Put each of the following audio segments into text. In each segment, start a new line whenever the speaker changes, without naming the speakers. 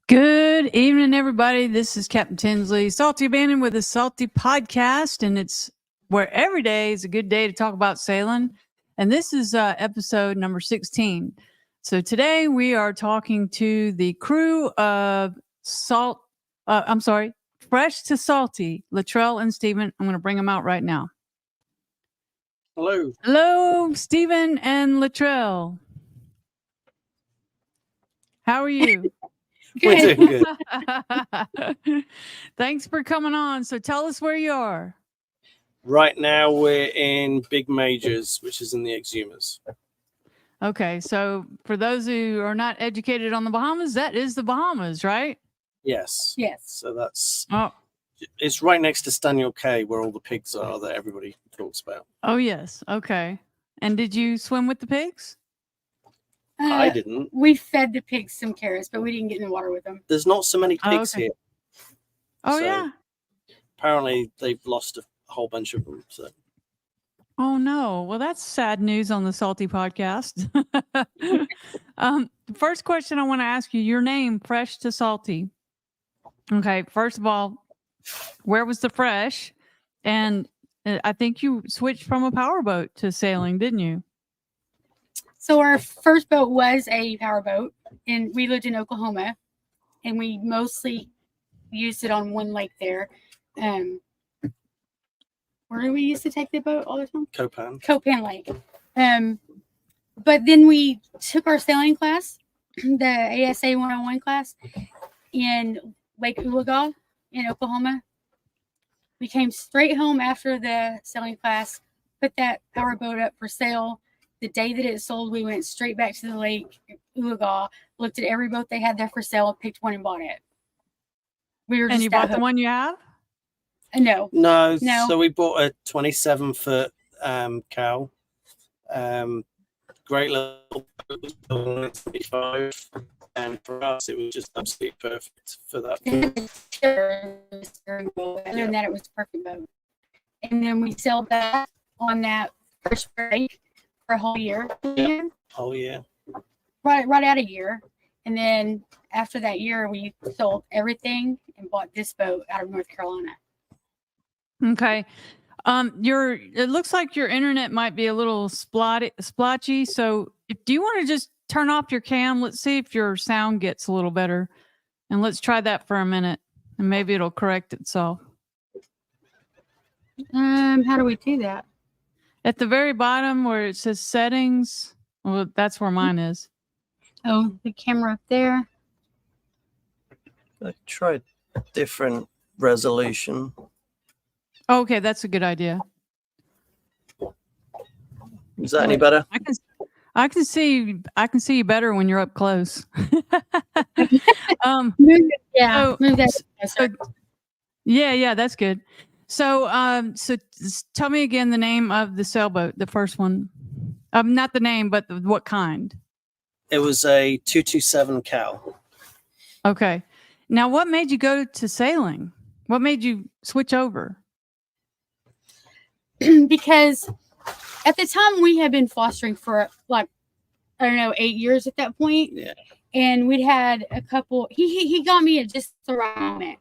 Good evening, everybody. This is Captain Tinsley, Salty Abandon with a Salty Podcast, and it's where every day is a good day to talk about sailing. And this is episode number 16. So today we are talking to the crew of Fresh to Salty, Latrell and Stephen. I'm going to bring them out right now.
Hello.
Hello, Stephen and Latrell. How are you?
We're doing good.
Thanks for coming on. So tell us where you are.
Right now we're in Big Majors, which is in the Exhumers.
Okay, so for those who are not educated on the Bahamas, that is the Bahamas, right?
Yes.
Yes.
So that's
it's
right next to Staniel Cay, where all the pigs are that everybody talks about.
Oh yes. Okay. And did you swim with the pigs?
I didn't.
We fed the pigs some carrots, but we didn't get in the water with them.
There's not so many pigs here.
Oh,
So
yeah.
Apparently they've lost a whole bunch of them. So.
Oh, no. Well, that's sad news on the Salty Podcast. First question I want to ask you, your name, Fresh to Salty. Okay. First of all, where was the fresh? And I think you switched from a powerboat to sailing, didn't you?
So our first boat was a powerboat, and we lived in Oklahoma, and we mostly used it on one lake there. Where do we used to take the boat all the time? Copan Lake. But then we took our sailing class, the ASA 101 class, in Lake Oologah in Oklahoma. We came straight home after the sailing class, put that powerboat up for sale. The day that it sold, we went straight back to the lake, Oologah, looked at every boat they had there for sale, picked one and bought it. We were just
and you bought the one you have?
No.
So we bought a 27-foot cow. Great little boat, 25, and for us it was just absolutely perfect for that.
Other than that, it was a perfect boat. And then we sailed that on that first break for a whole year.
Whole year.
Right out a year. And then after that year, we sold everything and bought this boat out of North Carolina.
Okay. It looks like your internet might be a little splotchy. So do you want to just turn off your cam? Let's see if your sound gets a little better. And let's try that for a minute. And maybe it'll correct itself.
How do we do that?
At the very bottom where it says settings, well, that's where mine is.
Oh, the camera up there.
I tried different resolution.
Okay, that's a good idea.
Is that any better?
I can see you better when you're up close.
Move that.
Yeah, that's good. So tell me again the name of the sailboat, the first one. Not the name, but what kind?
It was a 227 cow.
Okay. Now, what made you go to sailing? What made you switch over?
Because at the time we had been fostering for 8 years at that point.
Yeah.
And we'd had a couple, he got me at just the right moment.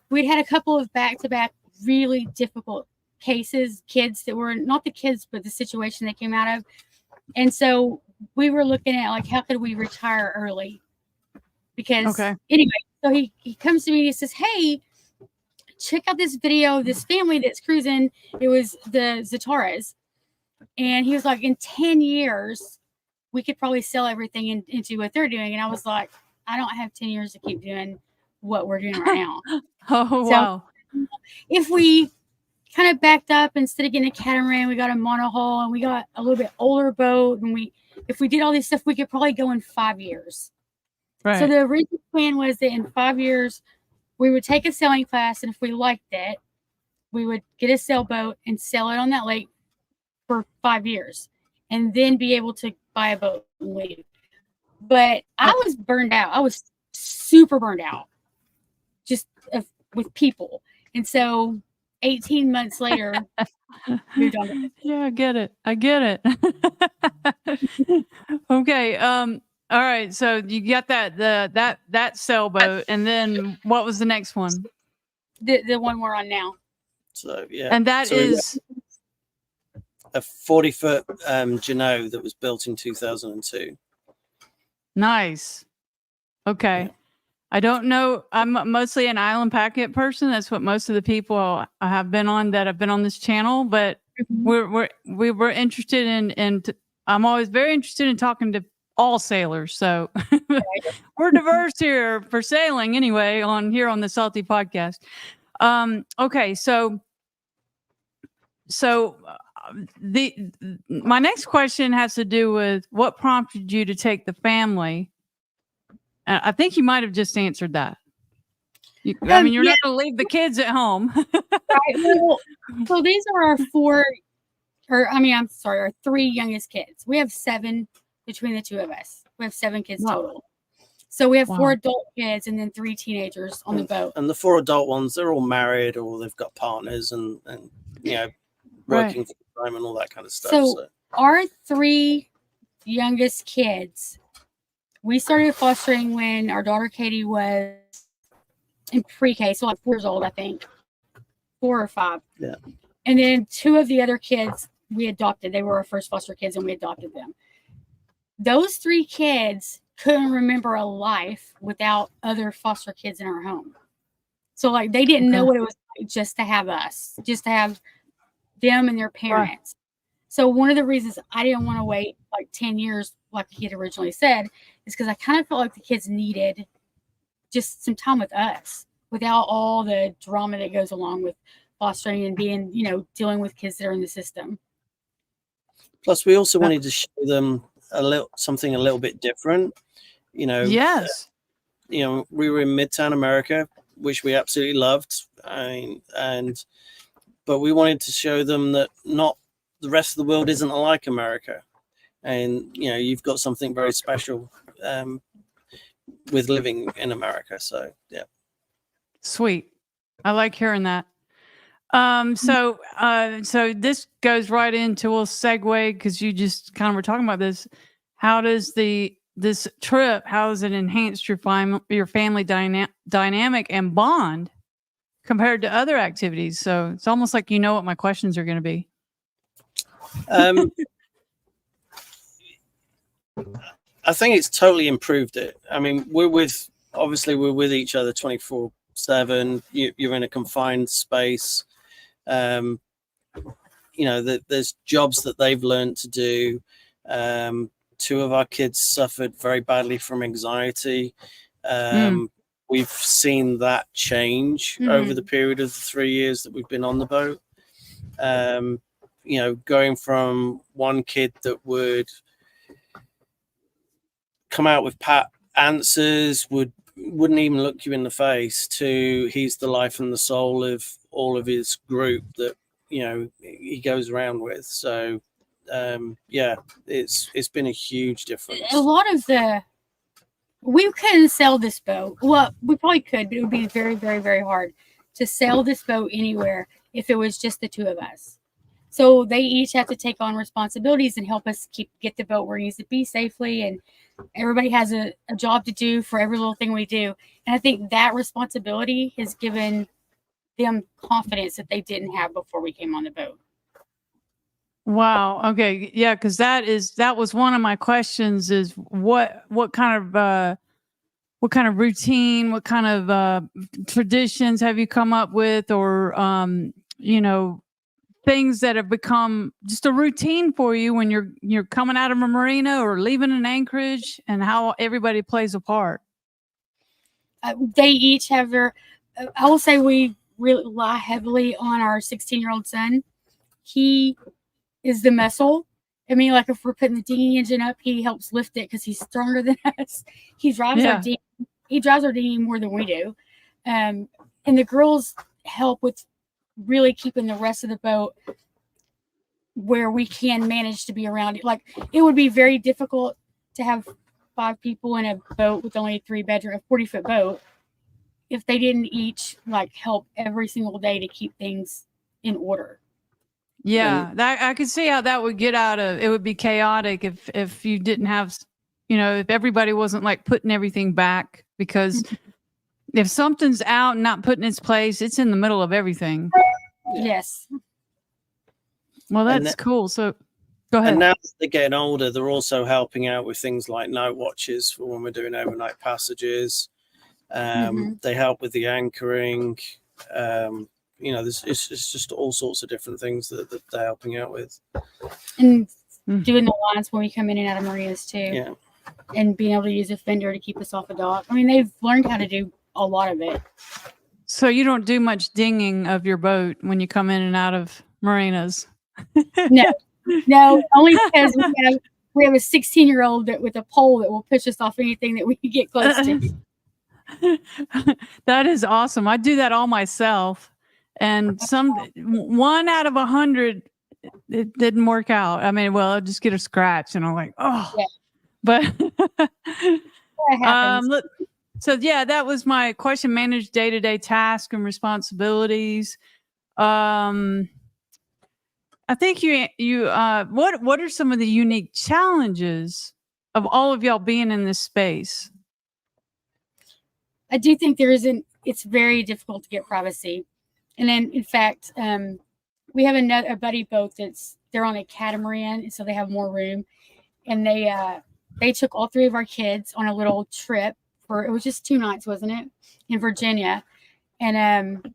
We'd had a couple of back-to-back really difficult cases, kids that were not the kids, but the situation they came out of. And so we were looking at how could we retire early? Because anyway, so he comes to me and he says, hey, check out this video of this family that's cruising. It was the Zataras. And he was like, in 10 years, we could probably sell everything into what they're doing. And I was like, I don't have 10 years to keep doing what we're doing right now.
Wow.
If we kind of backed up, instead of getting a catamaran, we got a monohull, and we got a little bit older boat. And if we did all this stuff, we could probably go in 5 years.
Right.
So the original plan was that in 5 years, we would take a sailing class, and if we liked it, we would get a sailboat and sail it on that lake for 5 years, and then be able to buy a boat and leave. But I was burned out. I was super burned out, just with people. And so 18 months later, moved on.
Yeah, I get it. Okay. All right. So you got that sailboat, and then what was the next one?
The one we're on now.
So yeah,
And that
so we got
is
a 40-foot jeanneau that was built in 2002.
nice. Okay.
Yeah.
I don't know. I'm mostly an island packet person. That's what most of the people I have been on that have been on this channel. But we're interested in. I'm always very interested in talking to all sailors. So we're diverse here for sailing anyway on the Salty Podcast. Okay, so my next question has to do with what prompted you to take the family. I think you might have just answered that. I mean, you're not going to leave the kids at home.
Right. Well, so these are our our 3 youngest kids. We have 7 between the 2 of us. We have 7 kids total. So we have 4 adult kids and then 3 teenagers on the boat.
And the 4 adult ones, they're all married or they've got partners and working full time and all that kind of stuff.
So our 3 youngest kids, we started fostering when our daughter Katie was in pre-K, so like 4 years old, I think, 4 or 5.
Yeah.
And then 2 of the other kids we adopted. They were our first foster kids, and we adopted them. Those 3 kids couldn't remember a life without other foster kids in our home. So like they didn't know what it was like just to have us, just to have them and their parents. Right. So one of the reasons I didn't want to wait like 10 years, like he had originally said, is because I kind of felt like the kids needed just some time with us without all the drama that goes along with fostering and being, dealing with kids that are in the system.
Plus, we also wanted to show them something a little bit different.
Yes.
We were in Midtown America, which we absolutely loved. But we wanted to show them that not the rest of the world isn't like America. And, you've got something very special with living in America. So, yeah.
Sweet. I like hearing that. So this goes right into, we'll segue because you just kind of were talking about this. How does this trip, how has it enhanced your family dynamic and bond compared to other activities? So it's almost like you know what my questions are going to be.
I think it's totally improved it. I mean, we're with each other 24/7. You're in a confined space. There's jobs that they've learned to do. 2 of our kids suffered very badly from anxiety. We've seen that change over the period of the 3 years that we've been on the boat. Going from one kid that would come out with pat answers, wouldn't even look you in the face, to he's the life and the soul of all of his group that he goes around with. So it's been a huge difference.
A lot of we couldn't sell this boat. Well, we probably could, but it would be very, very, very hard to sell this boat anywhere if it was just the 2 of us. So they each have to take on responsibilities and help us get the boat where it needs to be safely. And everybody has a job to do for every little thing we do. And I think that responsibility has given them confidence that they didn't have before we came on the boat.
Wow. Okay. Yeah. Cause that was one of my questions, is what kind of routine, what kind of traditions have you come up with, or, things that have become just a routine for you when you're coming out of a marina or leaving an anchorage, and how everybody plays a part?
They each have I will say we really rely heavily on our 16-year-old son. He is the muscle. I mean, like if we're putting the dinghy engine up, he helps lift it because he's stronger than us. He drives our dinghy more than we do. And the girls help with really keeping the rest of the boat where we can manage to be around it. Like it would be very difficult to have 5 people in a boat with only 3 bedroom, a 40-foot boat, if they didn't each help every single day to keep things in order.
Yeah, that I could see how that would get it would be chaotic if you didn't have if everybody wasn't like putting everything back, because if something's out and not put in its place, it's in the middle of everything.
Yes.
Well, that's cool. So go ahead.
And now that they're getting older, they're also helping out with things like night watches for when we're doing overnight passages. They help with the anchoring. It's just all sorts of different things that they're helping out with.
And doing the lines when we come in and out of marinas too.
Yeah.
And being able to use a fender to keep us off a dock. I mean, they've learned how to do a lot of it.
So you don't do much dinging of your boat when you come in and out of marinas?
No, only because we have a 16-year-old with a pole that will push us off anything that we can get close to.
That is awesome. I do that all myself, and 1 out of 100, it didn't work out. I mean, well, I just get a scratch, and I'm like, oh. Yeah. But so yeah, that was my question. Manage day-to-day tasks and responsibilities. I think what are some of the unique challenges of all of y'all being in this space?
I do think it's very difficult to get privacy. And then in fact, we have a buddy boat they're on a catamaran, and so they have more room. And they took all 3 of our kids on a little trip it was just 2 nights, wasn't it? In Virginia. And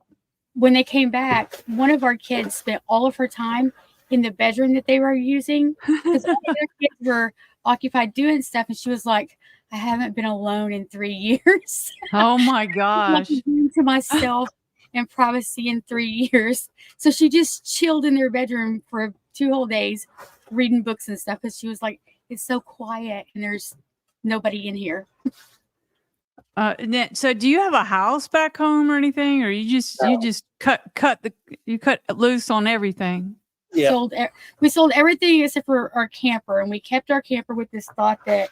when they came back, one of our kids spent all of her time in the bedroom that they were using, because all the other kids were occupied doing stuff. And she was like, I haven't been alone in 3 years.
Oh my gosh.
To myself and privacy in 3 years. So she just chilled in their bedroom for 2 whole days reading books and stuff, because she was like, it's so quiet and there's nobody in here.
So do you have a house back home or anything, or you just cut loose on everything?
Yeah.
We sold everything except for our camper, and we kept our camper with this thought that,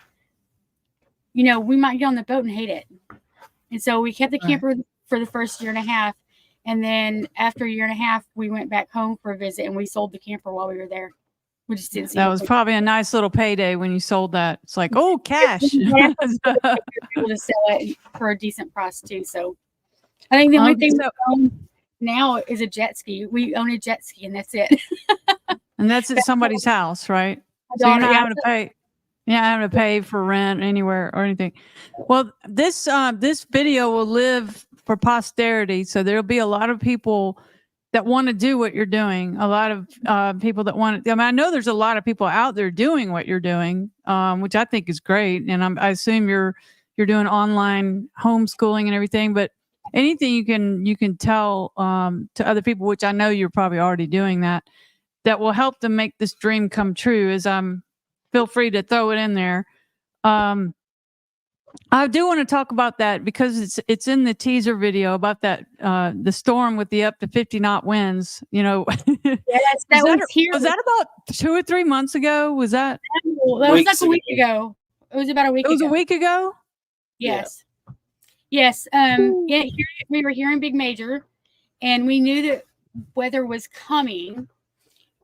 we might get on the boat and hate it. And so we kept the camper for the first 1.5 years. And then after 1.5 years, we went back home for a visit, and we sold the camper while we were there. We just didn't see
that was probably a nice little payday when you sold that. It's like, oh, cash.
Able to sell it for a decent price too. So I think the only thing we own now is a jet ski. We own a jet ski, and that's it.
And that's at somebody's house, right? So you're not having to pay. Yeah, having to pay for rent anywhere or anything. Well, this video will live for posterity, so there'll be a lot of people that want to do what you're doing. A lot of people that want to. I mean, I know there's a lot of people out there doing what you're doing, which I think is great. And I assume you're doing online homeschooling and everything. But anything you can tell to other people, which I know you're probably already doing that will help them make this dream come true. Feel free to throw it in there. I do want to talk about that because it's in the teaser video about that the storm with the up to 50 knot winds.
Yes, was here.
Was that about 2 or 3 months ago? Was that?
That was like a week ago. It was about a week ago.
It was a week ago?
Yes. Yeah. Yes. We were here in Big Major, and we knew that weather was coming,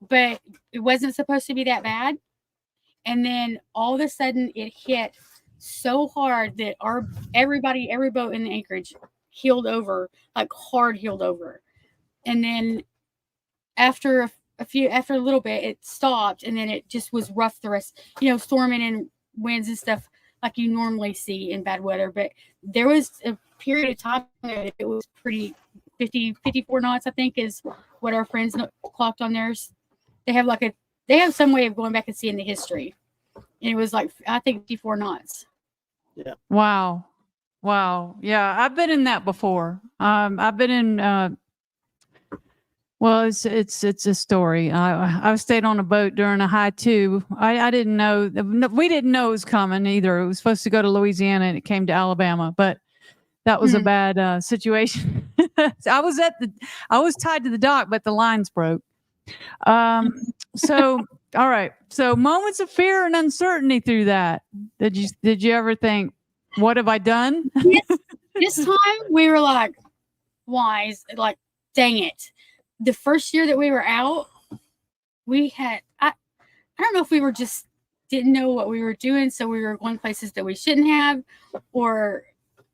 but it wasn't supposed to be that bad. And then all of a sudden it hit so hard that every boat in the anchorage heeled over, like hard heeled over. And then after a little bit, it stopped, and then it just was rough the rest, storming and winds and stuff like you normally see in bad weather. But there was a period of time that it was pretty 54 knots, I think, is what our friends clocked on theirs. They have some way of going back and seeing the history. And it was like, I think 54 knots.
Yeah.
Wow. Yeah. I've been in that before. I've been in, well, it's a story. I stayed on a boat during a high 2. I didn't know, we didn't know it was coming either. It was supposed to go to Louisiana, and it came to Alabama, but that was a bad situation. I was tied to the dock, but the lines broke. So, all right. So moments of fear and uncertainty through that. Did you ever think, what have I done?
This time we were like, wise, like, dang it. The first year that we were out, we had, I don't know if we were just didn't know what we were doing, so we were going places that we shouldn't have, or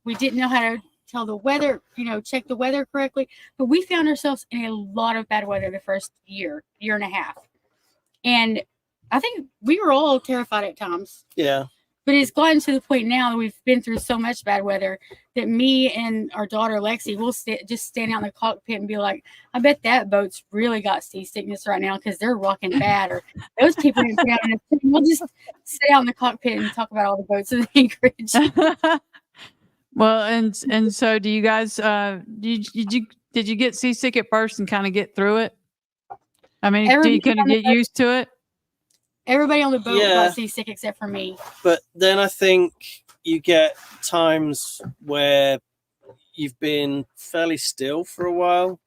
we didn't know how to tell the weather, check the weather correctly. But we found ourselves in a lot of bad weather the first year and a half. And I think we were all terrified at times.
Yeah.
But it's gotten to the point now that we've been through so much bad weather that me and our daughter Lexi will just stand out in the cockpit and be like, I bet that boat's really got seasickness right now because they're rocking bad. Or those people didn't get out. We'll just sit out in the cockpit and talk about all the boats in Anchorage.
Well, and so do you guys? Did you get seasick at first and kind of get through it? I mean, do you kind of get used to it?
Everybody on the boat got seasick except for me.
But then I think you get times where you've been fairly still for a while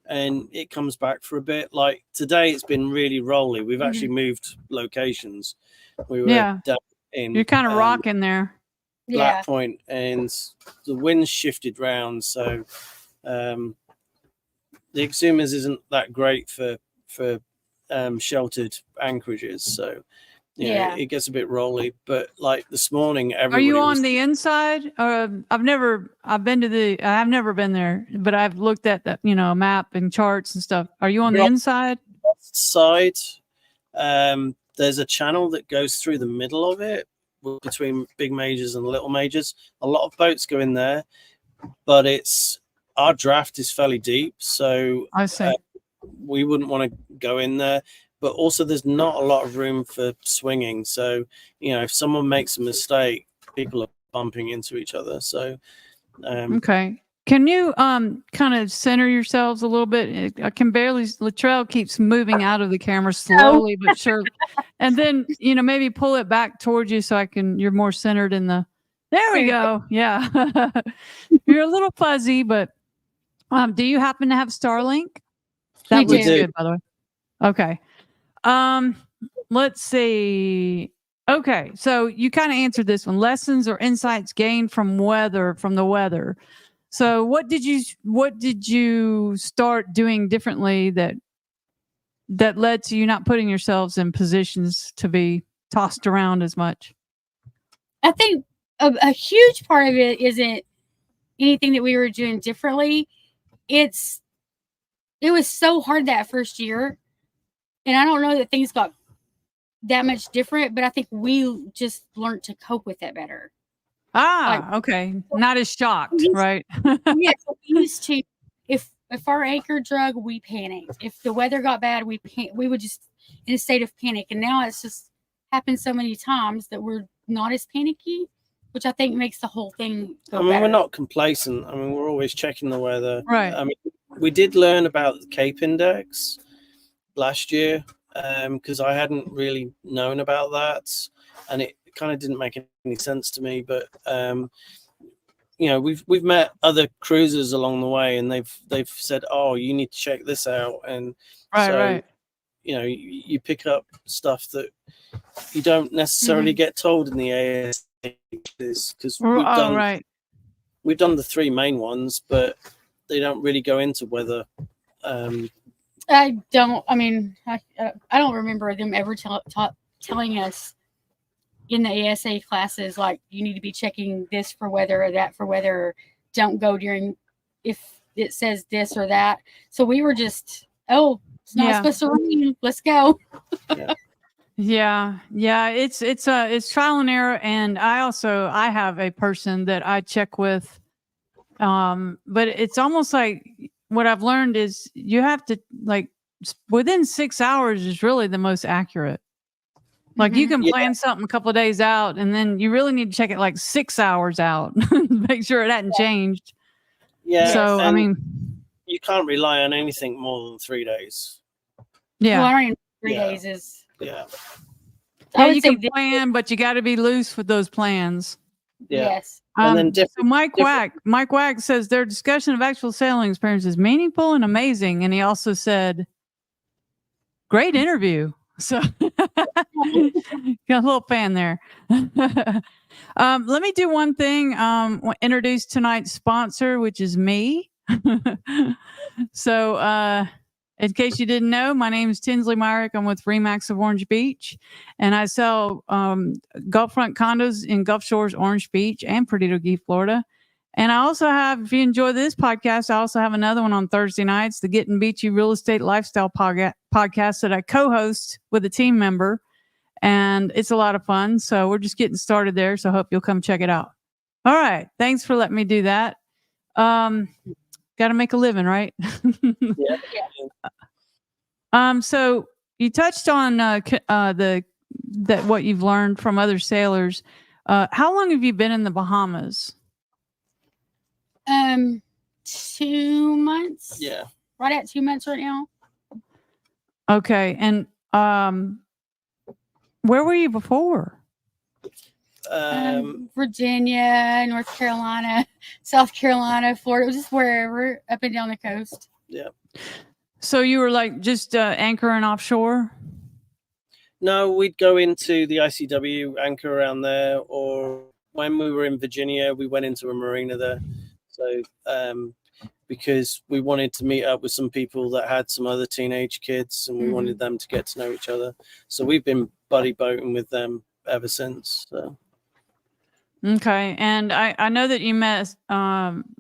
and it comes back for a bit. Like today, it's been really rolly. We've actually moved locations. We were down in...
You're kind of rocking there.
Black Point, and the wind shifted round. So the Exumas isn't that great for sheltered anchorages, so it gets a bit rolly. But like this morning, everybody... Are
you on the inside? I've never been there, but I've looked at that, map and charts and stuff. Are you on the inside?
Side. There's a channel that goes through the middle of it between big majors and little majors. A lot of boats go in there, but our draft is fairly deep, so
I see.
We wouldn't want to go in there, but also there's not a lot of room for swinging. So, if someone makes a mistake, people are bumping into each other. So,
okay. Can you kind of center yourselves a little bit? I can barely. Latrell keeps moving out of the camera slowly but surely, and then maybe pull it back towards you so you're more centered in the. There we go. Yeah, you're a little fuzzy, but do you happen to have Starlink? That was good, by the way. Okay. Let's see. Okay, so you kind of answered this one. Lessons or insights gained from the weather. So what did you start doing differently that led to you not putting yourselves in positions to be tossed around as much?
I think a huge part of it isn't anything that we were doing differently. It was so hard that first year, and I don't know that things got that much different, but I think we just learned to cope with it better.
Okay. Not as shocked, right?
Yes, we used to. If our anchor drug, we panicked. If the weather got bad, we would just in a state of panic. And now it's just happened so many times that we're not as panicky, which I think makes the whole thing go better.
We're not complacent. We're always checking the weather.
Right.
We did learn about the Cape Index last year because I hadn't really known about that, and it kind of didn't make any sense to me. But we've met other cruisers along the way, and they've said, "Oh, you need to check this out." And
right.
You pick up stuff that you don't necessarily get told in the AS because we've done the three main ones, but they don't really go into weather.
I don't remember them ever telling us in the ASA classes, like, you need to be checking this for weather or that for weather, or don't go during if it says this or that. So we were just, it's not supposed to rain, let's go.
Yeah. It's trial and error. And I have a person that I check with. But it's almost like what I've learned is you have to, like, within 6 hours is really the most accurate. Like you can plan something a couple of days out, and then you really need to check it like 6 hours out, make sure it hadn't changed.
Yeah.
So,
you can't rely on anything more than 3 days.
Yeah.
Well, 3 days is.
Yeah.
Yeah, you can plan, but you got to be loose with those plans.
Yeah.
Yes.
And then
so Mike Wack says their discussion of actual sailing experience is meaningful and amazing. And he also said, great interview. So got a little fan there. Let me do one thing. Introduce tonight's sponsor, which is me. So In case you didn't know, my name is Tinsley Myrick. I'm with Remax of Orange Beach, and I sell Gulffront condos in Gulf Shores, Orange Beach, and Perdido Key, Florida. And I also have, if you enjoy this podcast, I also have another one on Thursday nights, the Getting Beachy Real Estate Lifestyle podcast that I co-host with a team member. And it's a lot of fun. So we're just getting started there. So I hope you'll come check it out. All right. Thanks for letting me do that. Got to make a living, right?
Yeah.
So you touched on what you've learned from other sailors. How long have you been in the Bahamas?
2 months.
Yeah.
Right at 2 months right now.
Okay. And where were you before?
Virginia, North Carolina, South Carolina, Florida. It was just wherever, up and down the coast.
Yeah.
So you were like just anchoring offshore?
No, we'd go into the ICW, anchor around there, or when we were in Virginia, we went into a marina there. So because we wanted to meet up with some people that had some other teenage kids, and we wanted them to get to know each other. So we've been buddy boating with them ever since. So.
Okay. And I know that you met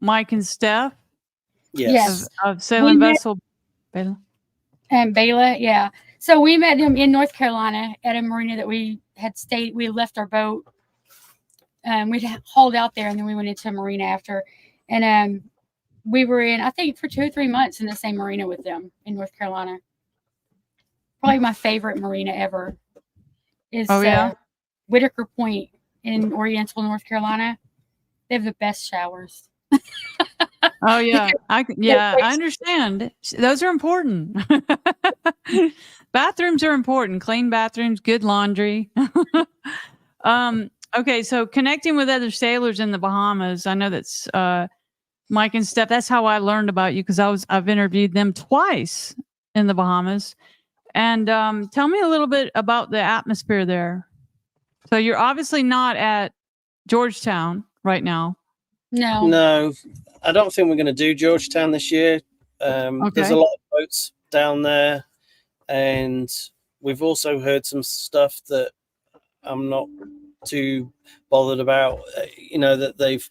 Mike and Steph.
Yes.
Of Sailing Vessel.
And Bela, yeah. So we met them in North Carolina at a marina that we had stayed. We left our boat. We'd hauled out there, and then we went into a marina after. And we were in, I think, for 2 or 3 months in the same marina with them in North Carolina. Probably my favorite marina ever is Whitaker Point in Oriental, North Carolina. They have the best showers.
Oh yeah, I understand. Those are important. Bathrooms are important. Clean bathrooms, good laundry. Okay, so connecting with other sailors in the Bahamas. I know that's Mike and Steph. That's how I learned about you, because I've interviewed them twice in the Bahamas. And tell me a little bit about the atmosphere there. So you're obviously not at Georgetown right now.
No, I don't think we're going to do Georgetown this year. There's a lot of boats down there, and we've also heard some stuff that I'm not too bothered about. That they've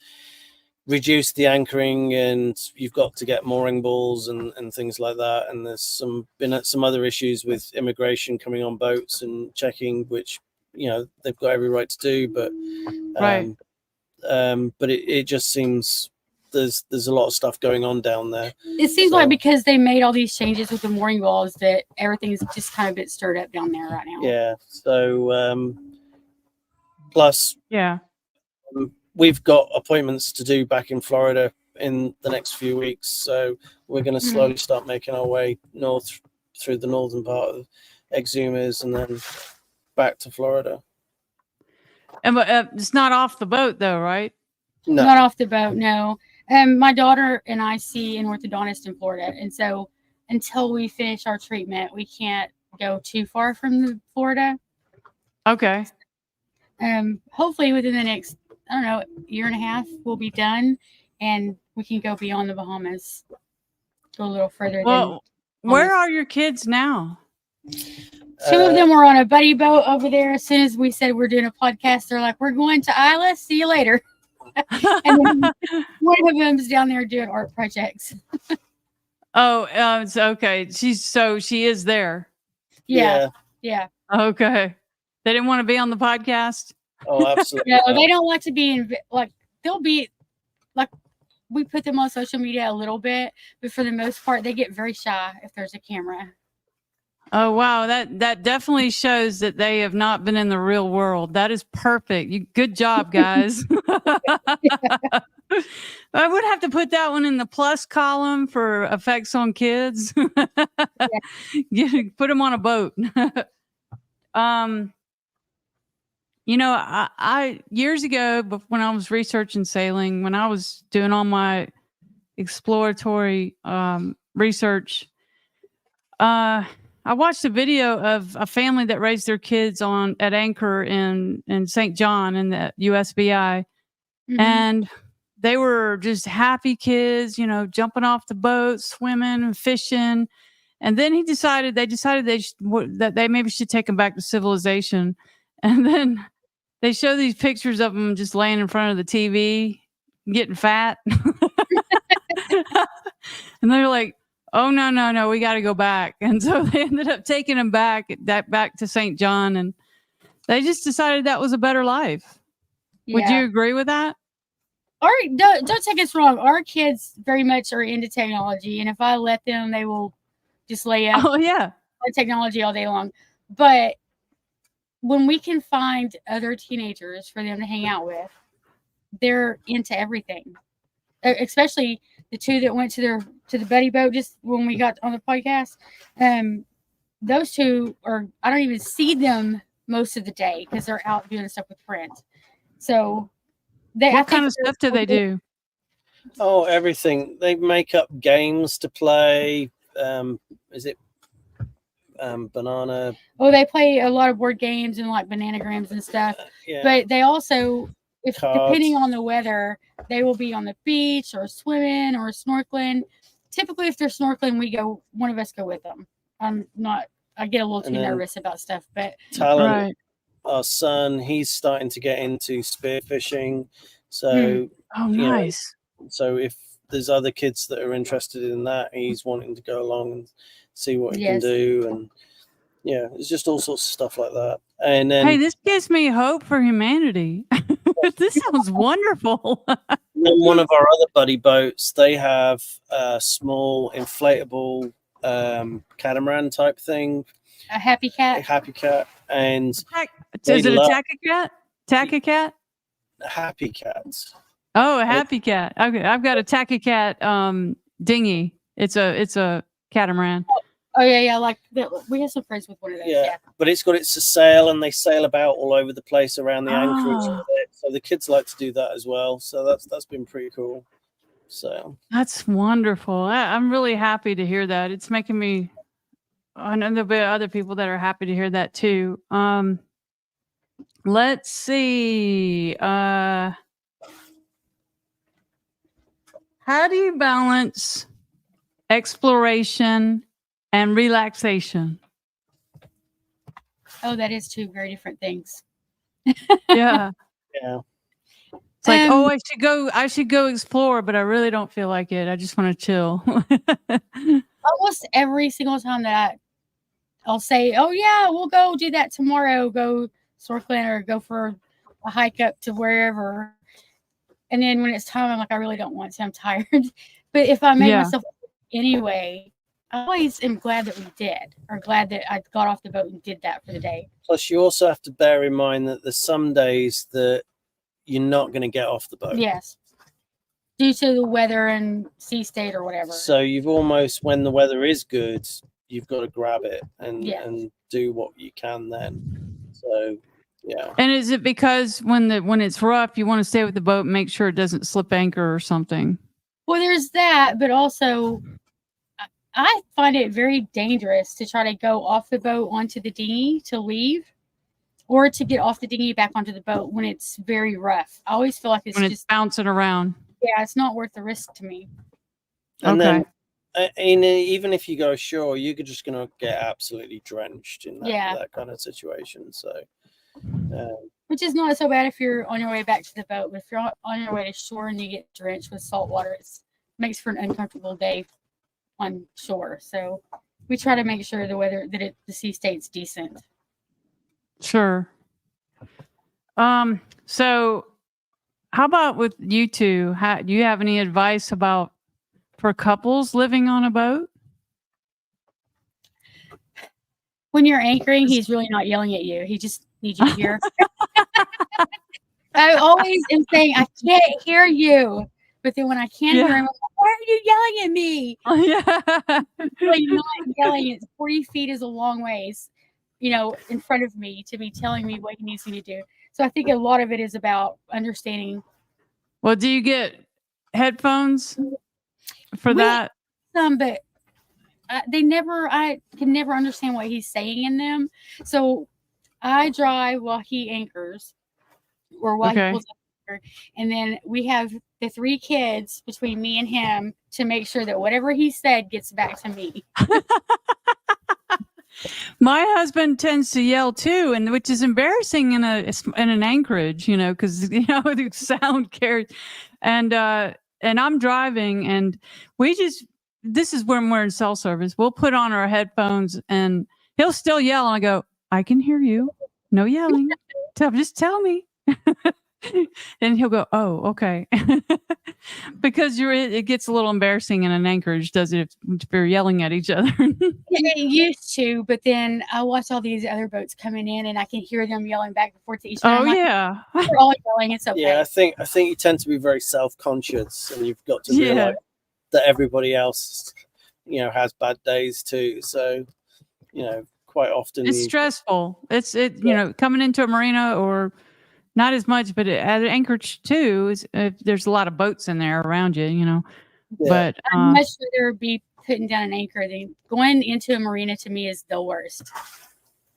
reduced the anchoring, and you've got to get mooring balls and things like that. And there's been some other issues with immigration coming on boats and checking, which they've got every right to do, but but it just seems there's a lot of stuff going on down there.
It seems like because they made all these changes with the mooring balls that everything's just kind of a bit stirred up down there right now.
Yeah. So plus, we've got appointments to do back in Florida in the next few weeks, so we're going to slowly start making our way north through the northern part of Exumas and then back to Florida.
And it's not off the boat though, right?
No. Not off the boat, no. My daughter and I see an orthodontist in Florida, and so until we finish our treatment, we can't go too far from Florida.
Okay.
Hopefully within the next, year and a half, we'll be done, and we can go beyond the Bahamas, go a little further.
Well, where are your kids now?
2 of them were on a buddy boat over there. As soon as we said we're doing a podcast, they're like, "We're going to Isla. See you later." And then one of them's down there doing art projects.
It's okay. She is there.
Yeah.
Okay. They didn't want to be on the podcast.
Oh, absolutely.
No, they don't like to be they'll be like, we put them on social media a little bit, but for the most part, they get very shy if there's a camera.
Oh, wow. That definitely shows that they have not been in the real world. That is perfect. Good job, guys. I would have to put that one in the plus column for effects on kids. Put them on a boat. I years ago, when I was researching sailing, when I was doing all my exploratory research, I watched a video of a family that raised their kids at anchor in St. John in the USVI. And they were just happy kids, jumping off the boat, swimming and fishing. And then they decided that they maybe should take him back to civilization. And then they show these pictures of him just laying in front of the TV, getting fat. And they're like, oh, no, we got to go back. And so they ended up taking him back to St. John. And they just decided that was a better life.
Yeah.
Would you agree with that?
Don't take us wrong. Our kids very much are into technology. And if I let them, they will just lay up
Oh, yeah.
on technology all day long. But when we can find other teenagers for them to hang out with, they're into everything. Especially the two that went to the buddy boat just when we got on the podcast. Those two I don't even see them most of the day because they're out doing stuff with friends. So
what kind of stuff do they do?
Oh, everything. They make up games to play. Is it banana?
Oh, they play a lot of board games and like bananagrams and stuff.
Yeah.
But they also,
Cards.
depending on the weather, they will be on the beach or swimming or snorkeling. Typically, if they're snorkeling, one of us go with them. I get a little too nervous about stuff, but
Talon, our son, he's starting to get into spearfishing. So,
oh, nice.
So if there's other kids that are interested in that, he's wanting to go along and see what he can do. And yeah, it's just all sorts of stuff like that. And then,
hey, this gives me hope for humanity. This sounds wonderful.
One of our other buddy boats, they have a small inflatable catamaran type thing.
A happy cat.
And
is it a tacky cat?
Happy cats.
Oh, a happy cat. Okay, I've got a tacky cat dinghy. It's a catamaran.
Oh yeah, like we have some friends with one of those. Yeah,
but it's got a sail, and they sail about all over the place around the anchorage with it. So the kids like to do that as well. So that's been pretty cool. So
that's wonderful. I'm really happy to hear that. It's making me. I know there'll be other people that are happy to hear that too. Let's see. How do you balance exploration and relaxation?
Oh, that is two very different things.
Yeah.
Yeah.
It's like, I should go explore, but I really don't feel like it. I just want to chill.
Almost every single time that I'll say, oh yeah, we'll go do that tomorrow, go snorkeling or go for a hike up to wherever. And then when it's time, I'm like, I really don't want to, I'm tired. But if I make myself anyway, I always am glad that we did, or glad that I got off the boat and did that for the day.
Plus, you also have to bear in mind that there's some days that you're not going to get off the boat.
Yes. Due to the weather and sea state or whatever.
So you've almost, when the weather is good, you've got to grab it and do what you can then. So, yeah.
And is it because when it's rough, you want to stay with the boat and make sure it doesn't slip anchor or something?
Well, there's that, but also I find it very dangerous to try to go off the boat onto the dinghy to leave, or to get off the dinghy back onto the boat when it's very rough. I always feel like it's just
bouncing around.
Yeah, it's not worth the risk to me.
And then, even if you go ashore, you're just going to get absolutely drenched in that kind of situation. So,
which is not so bad if you're on your way back to the boat, but if you're on your way to shore and you get drenched with salt water, it makes for an uncomfortable day on shore. So we try to make sure the weather the sea state's decent.
Sure. So how about with you two? Do you have any advice for couples living on a boat?
When you're anchoring, he's really not yelling at you. He just needs you to hear. I always am saying, I can't hear you. But then when I can hear him, I'm like, why are you yelling at me?
Yeah.
Really not yelling. It's 40 feet is a long ways, in front of me to be telling me what he needs me to do. So I think a lot of it is about understanding.
Well, do you get headphones for that?
Some, but I can never understand what he's saying in them. So I drive while he anchors, or while he pulls up anchor, and then we have the 3 kids between me and him to make sure that whatever he said gets back to me.
My husband tends to yell too, and which is embarrassing in an anchorage, because the sound carries. And I'm driving, and this is when we're in cell service. We'll put on our headphones, and he'll still yell, and I go, "I can hear you. No yelling. Just tell me." And he'll go, "Oh, okay." Because it gets a little embarrassing in an anchorage, does it? If you're yelling at each other.
It used to, but then I watch all these other boats coming in, and I can hear them yelling back and forth to each other.
Oh,
I'm like,
yeah.
we're all yelling. It's okay.
Yeah, I think you tend to be very self-conscious, and you've got to realize that everybody else, has bad days too. So, quite often
it's stressful. Coming into a marina, or not as much, but at Anchorage too, there's a lot of boats in there around you,
Yeah.
But
I'd much rather be putting down an anchor than going into a marina. To me, is the worst.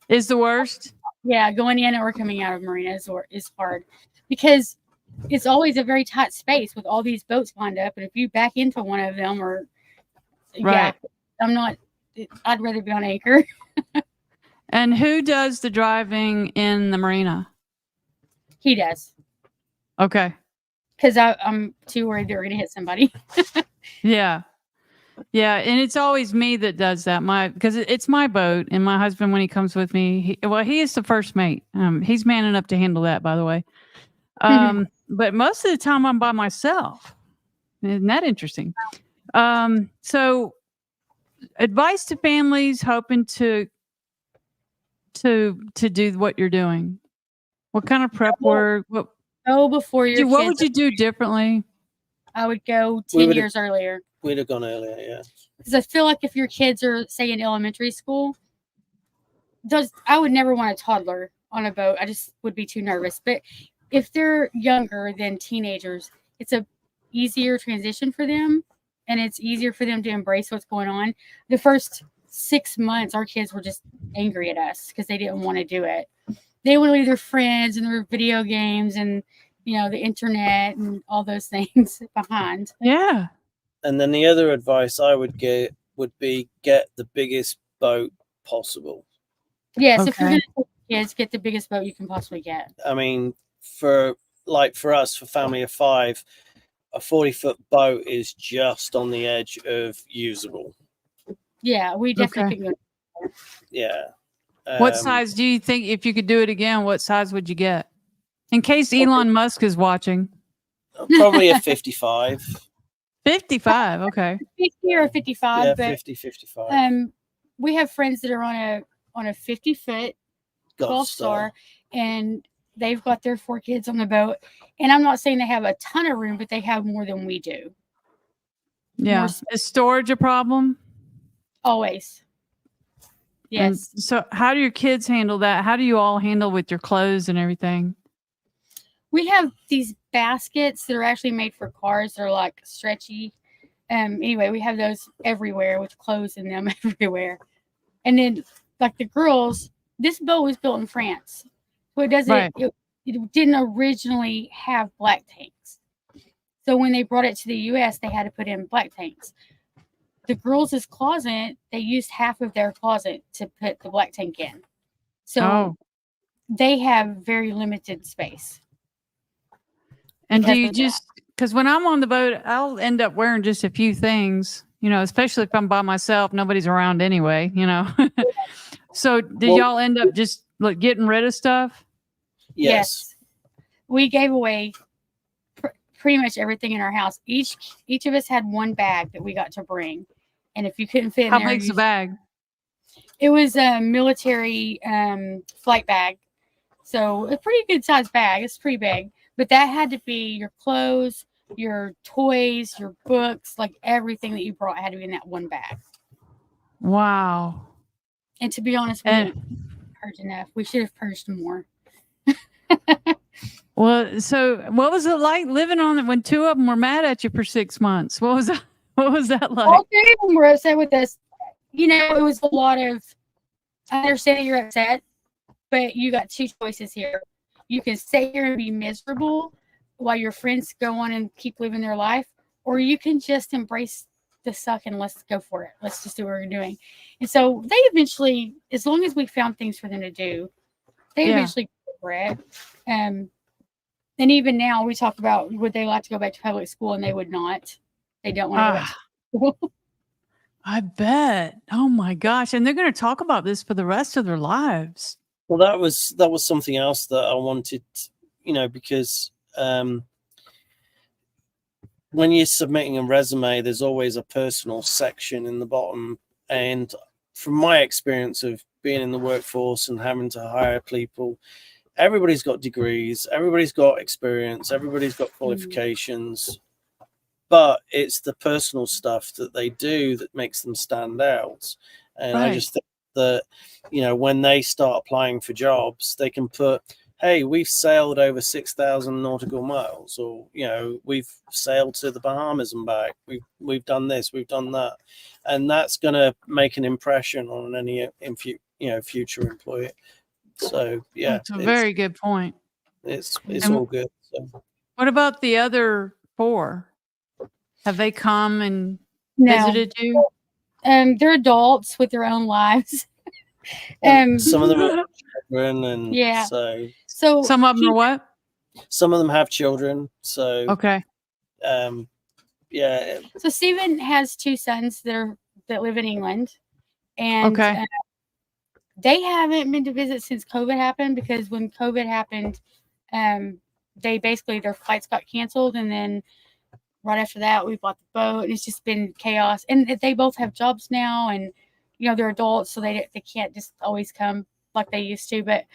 Is the worst?
Yeah, going in or coming out of marina is hard, because it's always a very tight space with all these boats lined up, and if you back into one of them,
Right.
I'd rather be on anchor.
And who does the driving in the marina?
He does.
Okay.
Because I'm too worried they're going to hit somebody.
Yeah. Yeah. And it's always me that does that. Because it's my boat, and my husband, when he comes with me, he is the first mate. He's man enough to handle that, by the way. But most of the time I'm by myself. Isn't that interesting? So advice to families hoping to do what you're doing. What kind of prep work?
Go before your kids.
What would you do differently?
I would go 10 years earlier.
We'd have gone earlier, yeah.
Because I feel like if your kids are, say, in elementary school, I would never want a toddler on a boat. I just would be too nervous. But if they're younger than teenagers, it's a easier transition for them, and it's easier for them to embrace what's going on. The first 6 months, our kids were just angry at us because they didn't want to do it. They would leave their friends and their video games and, the internet and all those things behind.
Yeah.
And then the other advice I would give would be get the biggest boat possible.
Yes, okay. If you're going to take kids, get the biggest boat you can possibly get.
I mean, for us, for family of 5, a 40-foot boat is just on the edge of usable.
Yeah, we definitely could go.
Yeah.
What size do you think, if you could do it again, what size would you get? In case Elon Musk is watching.
Probably a 55.
55, okay.
50 or 55.
Yeah,
but,
50, 55.
We have friends that are on a 50-foot Gulf Star, and they've got their 4 kids on the boat. And I'm not saying they have a ton of room, but they have more than we do.
Yeah. Is storage a problem?
Always. Yes.
And so how do your kids handle that? How do you all handle with your clothes and everything?
We have these baskets that are actually made for cars. They're like stretchy. Anyway, we have those everywhere with clothes in them everywhere. And then, like the girls, this boat was built in France. So it didn't originally have black tanks. So when they brought it to the U.S., they had to put in black tanks. The girls' closet, they used half of their closet to put the black tank in. So they have very limited space.
And do you because when I'm on the boat, I'll end up wearing just a few things, especially if I'm by myself, nobody's around anyway, So did y'all end up just getting rid of stuff?
Yes. We gave away pretty much everything in our house. Each of us had one bag that we got to bring. And if you couldn't fit in there.
How big's the bag?
It was a military flight bag. So a pretty good sized bag. It's pretty big. But that had to be your clothes, your toys, your books, like everything that you brought had to be in that one bag.
Wow.
And to be honest, we didn't purge enough. We should have purged more.
Well, so what was it like living on it when 2 of them were mad at you for 6 months? What was that like?
All 3 of them were upset with us. It was a lot of, I understand that you're upset, but you got 2 choices here. You can stay here and be miserable, while your friends go on and keep living their life, or you can just embrace the suck and let's go for it. Let's just do what we're doing. And so they eventually, as long as we found things for them to do, they eventually go for it. And even now we talk about would they like to go back to public school, and they would not. They don't want to go back to school.
I bet. Oh my gosh. And they're going to talk about this for the rest of their lives.
Well, that was something else that I wanted, because when you're submitting a resume, there's always a personal section in the bottom. And from my experience of being in the workforce and having to hire people, everybody's got degrees, everybody's got experience, everybody's got qualifications, but it's the personal stuff that they do that makes them stand out. And I just think that, when they start applying for jobs, they can put, hey, we've sailed over 6,000 nautical miles, or, we've sailed to the Bahamas and back. We've done this, we've done that. And that's going to make an impression on any future employer. So, yeah.
That's a very good point.
It's all good. So.
What about the other 4? Have they come and visited you?
They're adults with their own lives.
Some of them have children, and
so
some of them are what?
Some of them have children. So
okay.
Yeah.
So Stephen has 2 sons that live in England, and they haven't been to visit since COVID happened, because when COVID happened, they basically their flights got canceled, and then right after that we bought the boat, and it's just been chaos. And they both have jobs now, and they're adults, so they can't just always come like they used to. But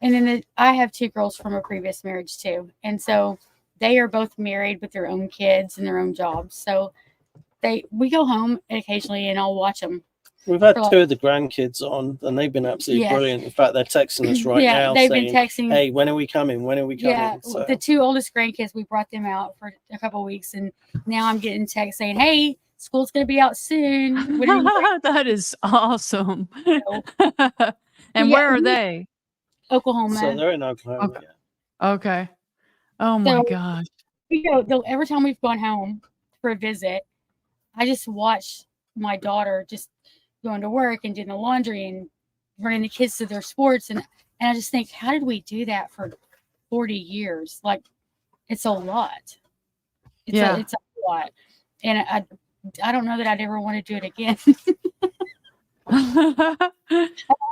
and then I have 2 girls from a previous marriage too, and so they are both married with their own kids and their own jobs. So we go home occasionally, and I'll watch them.
We've had 2 of the grandkids on, and they've been absolutely brilliant. In fact, they're texting us right now.
They've been texting.
Hey, when are we coming? When are we coming?
Yeah,
so.
The 2 oldest grandkids, we brought them out for a couple of weeks, and now I'm getting texts saying, "Hey, school's going to be out soon."
That is awesome. And where are they?
Oklahoma.
So they're in Oklahoma.
Okay. Okay. Oh my gosh.
Every time we've gone home for a visit, I just watch my daughter just going to work and doing the laundry and running the kids to their sports, and I just think, how did we do that for 40 years? Like, it's a lot. It's a lot, and I don't know that I'd ever want to do it again.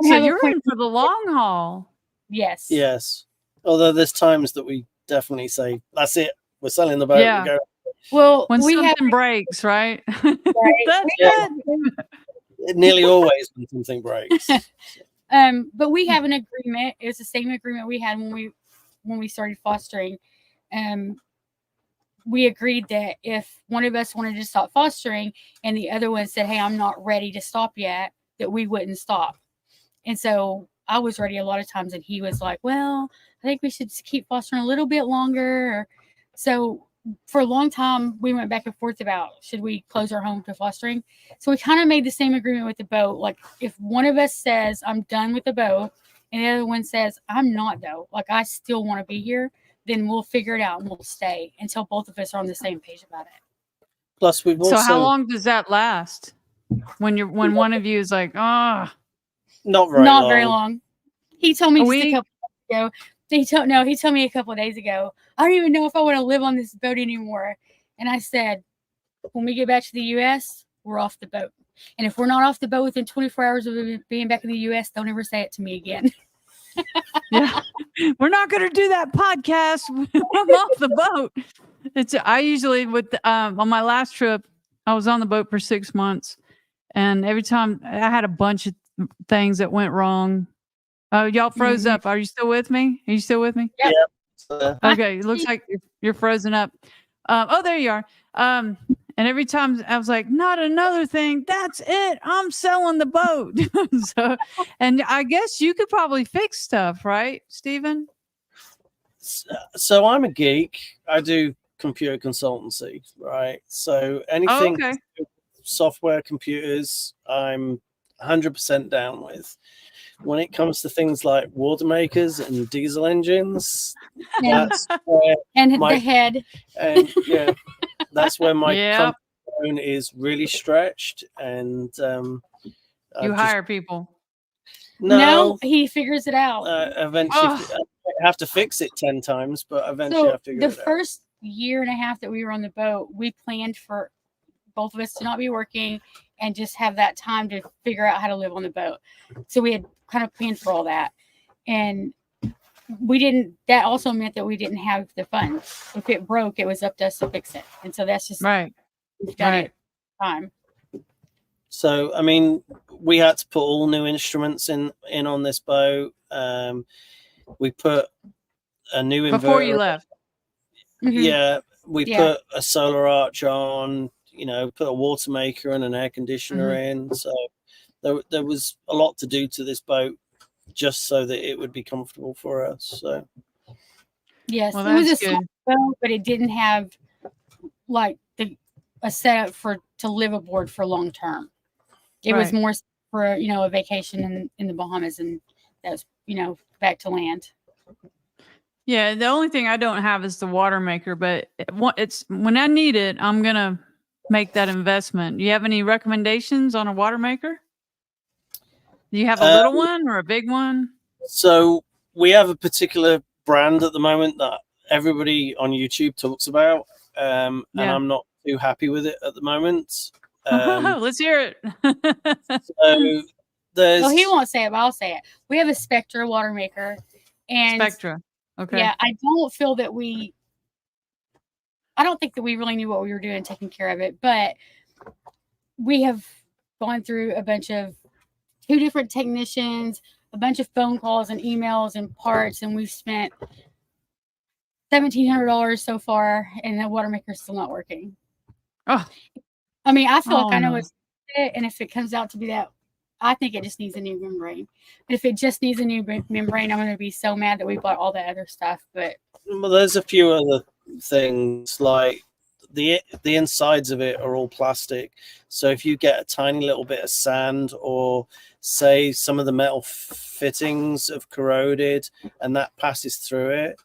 So you're in for the long haul.
Yes.
Although there's times that we definitely say, that's it, we're selling the boat.
Yeah.
We go.
Well, when something breaks, right? That's it.
Nearly always when something breaks.
But we have an agreement. It's the same agreement we had when we started fostering. We agreed that if one of us wanted to stop fostering and the other one said, "Hey, I'm not ready to stop yet," that we wouldn't stop. And so I was ready a lot of times, and he was like, "Well, I think we should keep fostering a little bit longer." So for a long time, we went back and forth about, should we close our home to fostering? So we kind of made the same agreement with the boat. Like, if one of us says, "I'm done with the boat," and the other one says, "I'm not though, like I still want to be here," then we'll figure it out and we'll stay until both of us are on the same page about it.
Plus, we've also.
So how long does that last? When one of you is like, not
very long. He told me just a couple days ago. He told me a couple of days ago, "I don't even know if I want to live on this boat anymore." And I said, "When we get back to the U.S., we're off the boat. And if we're not off the boat within 24 hours of being back in the U.S., don't ever say it to me again."
Yeah, we're not going to do that podcast. I'm off the boat. I usually on my last trip, I was on the boat for 6 months, and every time I had a bunch of things that went wrong. Oh, y'all froze up. Are you still with me? Are you still with me?
Yeah.
Okay. It looks like you're frozen up. There you are. And every time I was like, not another thing. That's it. I'm selling the boat. And I guess you could probably fix stuff, right, Stephen?
So I'm a geek. I do computer consultancy, right? So anything software, computers, I'm 100% down with. When it comes to things like water makers and diesel engines, that's where
and the head.
And yeah, that's where my
Yep.
comfort zone is really stretched. And
You hire people.
No, he figures it out.
Eventually, I have to fix it 10 times, but eventually I figure it out.
The first year and a half that we were on the boat, we planned for both of us to not be working and just have that time to figure out how to live on the boat. So we had kind of planned for all that. And that also meant that we didn't have the funds. If it broke, it was up to us to fix it. And so that's just we've done it time.
So, I mean, we had to put all new instruments in on this boat. We put a new inverter.
Before you left.
Mm-hmm.
Yeah, we put a solar arch on, put a water maker and an air conditioner in. So there was a lot to do to this boat just so that it would be comfortable for us. So
yes, it was a small boat, but it didn't have like a setup to live aboard for long term. It was more for a vacation in the Bahamas, and that's back to land.
Yeah, the only thing I don't have is the water maker, but it's when I need it, I'm gonna make that investment. Do you have any recommendations on a water maker? Do you have a little one or a big one?
So we have a particular brand at the moment that everybody on YouTube talks about, and I'm not too happy with it at the moment.
Let's hear it.
So
well, he won't say it, but I'll say it. We have a Spectra water maker, and
Spectra. Okay.
Yeah, I don't think that we really knew what we were doing, taking care of it, but we have gone through a bunch of 2 different technicians, a bunch of phone calls and emails and parts, and we've spent $1,700 so far, and the water maker's still not working.
Oh,
I mean, I feel like I know what's it, and if it comes out to be that, I think it just needs a new membrane. But if it just needs a new membrane, I'm going to be so mad that we bought all the other stuff. But
there's a few other things, like the insides of it are all plastic. So if you get a tiny little bit of sand, or say some of the metal fittings have corroded and that passes through it,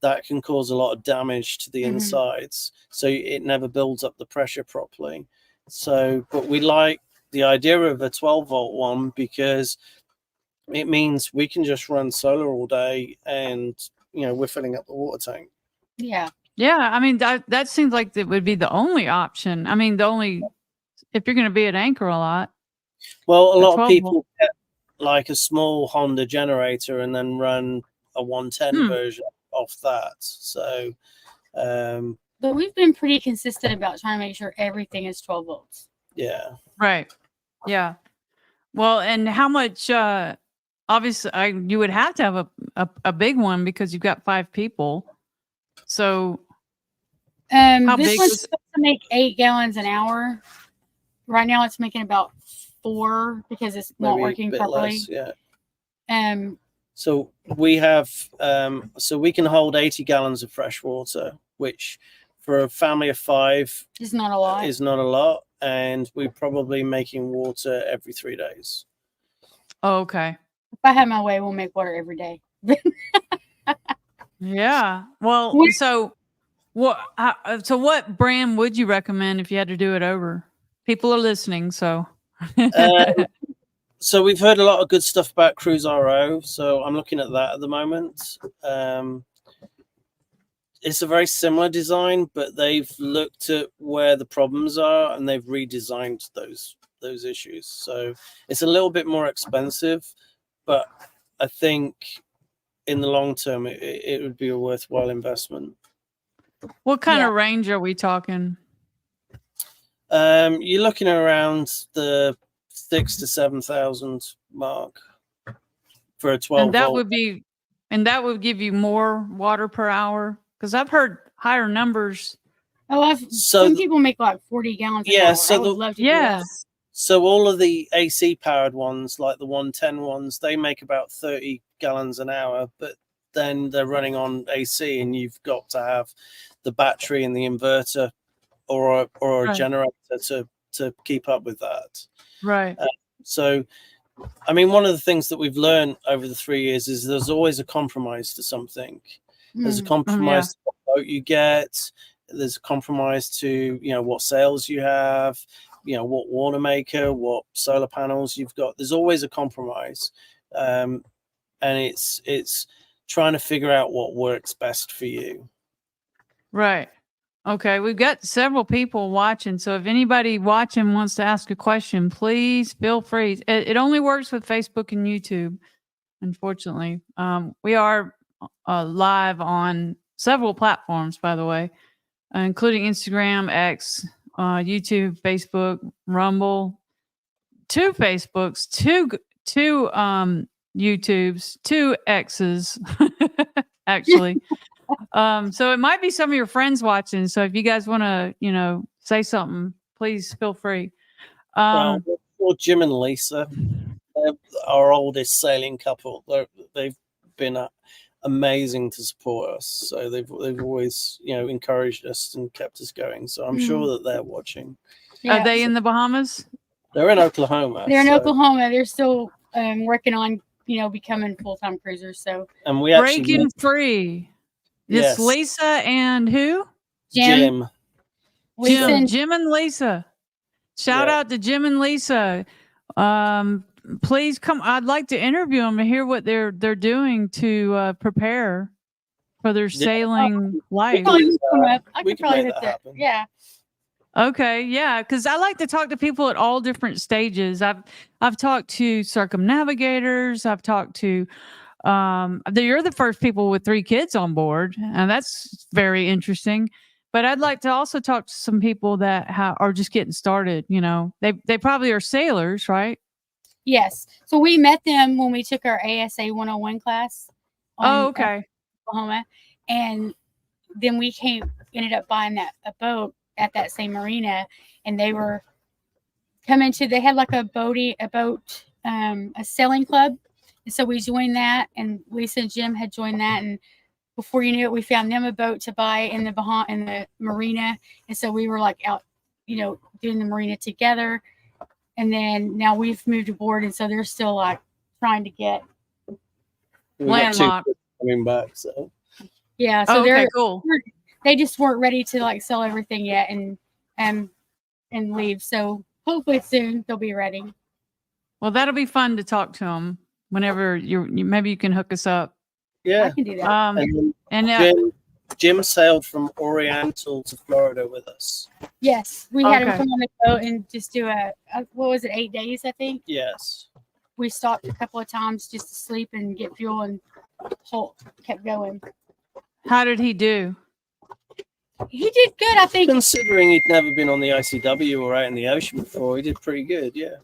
that can cause a lot of damage to the insides. So it never builds up the pressure properly. So, but we like the idea of a 12-volt one because it means we can just run solar all day, and we're filling up the water tank.
Yeah.
I mean that seems like it would be the only option. I mean, if you're going to be at anchor a lot.
Well, a lot of people get like a small Honda generator and then run a 110 version off that. So,
but we've been pretty consistent about trying to make sure everything is 12 volts.
Yeah.
Right. Yeah. Well, and how much? Obviously, you would have to have a big one because you've got 5 people. So,
this one's supposed to make 8 gallons an hour. Right now, it's making about 4 because it's not working properly.
Less, yeah. So we have, so we can hold 80 gallons of fresh water, which for a family of 5
is not a lot.
And we're probably making water every 3 days.
Oh, okay.
If I have my way, we'll make water every day.
Yeah. Well, so what brand would you recommend if you had to do it over? People are listening, so.
So we've heard a lot of good stuff about Cruise RO, so I'm looking at that at the moment. It's a very similar design, but they've looked at where the problems are and they've redesigned those issues. So it's a little bit more expensive, but I think in the long term it would be a worthwhile investment.
What kind of range are we talking?
You're looking around the 6,000 to 7,000 mark for a 12 volt.
And that would give you more water per hour, because I've heard higher numbers.
Oh, some people make like 40 gallons an hour.
So
I would love to do that.
So all of the AC powered ones, like the 110 ones, they make about 30 gallons an hour, but then they're running on AC, and you've got to have the battery and the inverter or a generator to keep up with that.
Right.
So, I mean, one of the things that we've learned over the 3 years is there's always a compromise to something. There's a compromise to what boat you get. There's a compromise to, what sails you have, what water maker, what solar panels you've got. There's always a compromise. And it's trying to figure out what works best for you.
Right. Okay. We've got several people watching. So if anybody watching wants to ask a question, please feel free. It only works with Facebook and YouTube, unfortunately. We are live on several platforms, by the way, including Instagram, X, YouTube, Facebook, Rumble, 2 Facebooks, 2 YouTubes, 2 X's, actually. So it might be some of your friends watching. So if you guys want to, say something, please feel free.
Well, Jim and Lisa, they're our oldest sailing couple. They've been amazing to support us. So they've always, encouraged us and kept us going. So I'm sure that they're watching.
Are they in the Bahamas?
They're in Oklahoma.
They're in Oklahoma. They're still working on, becoming full-time cruisers. So
and we actually
breaking free. This Lisa and who?
Jim.
Jim and Lisa. Shout out to Jim and Lisa. Please come. I'd like to interview them and hear what they're doing to prepare for their sailing life.
I could probably hit that. Yeah.
Okay, yeah, because I like to talk to people at all different stages. I've talked to circumnavigators. I've talked to you're the first people with 3 kids on board, and that's very interesting. But I'd like to also talk to some people that are just getting started. They probably are sailors, right?
Yes. So we met them when we took our ASA 101 class.
Okay.
Oklahoma, and then we ended up buying a boat at that same marina, and they were coming to. They had like a sailing club. And so we joined that, and Lisa and Jim had joined that, and before you knew it, we found them a boat to buy in the marina, and so we were like out, doing the marina together, and then now we've moved aboard, and so they're still like trying to get
landlocked
coming back. So
yeah, so they're
cool.
They just weren't ready to like sell everything yet and leave. So hopefully soon they'll be ready.
Well, that'll be fun to talk to them. Whenever maybe you can hook us up.
Yeah, I can do that.
And Jim sailed from Oriental to Florida with us.
Yes, we had him come on the boat and just do what was it, 8 days, I think?
Yes.
We stopped a couple of times just to sleep and get fuel, and kept going.
How did he do?
He did good, I think.
Considering he'd never been on the ICW or out in the ocean before, he did pretty good, yeah.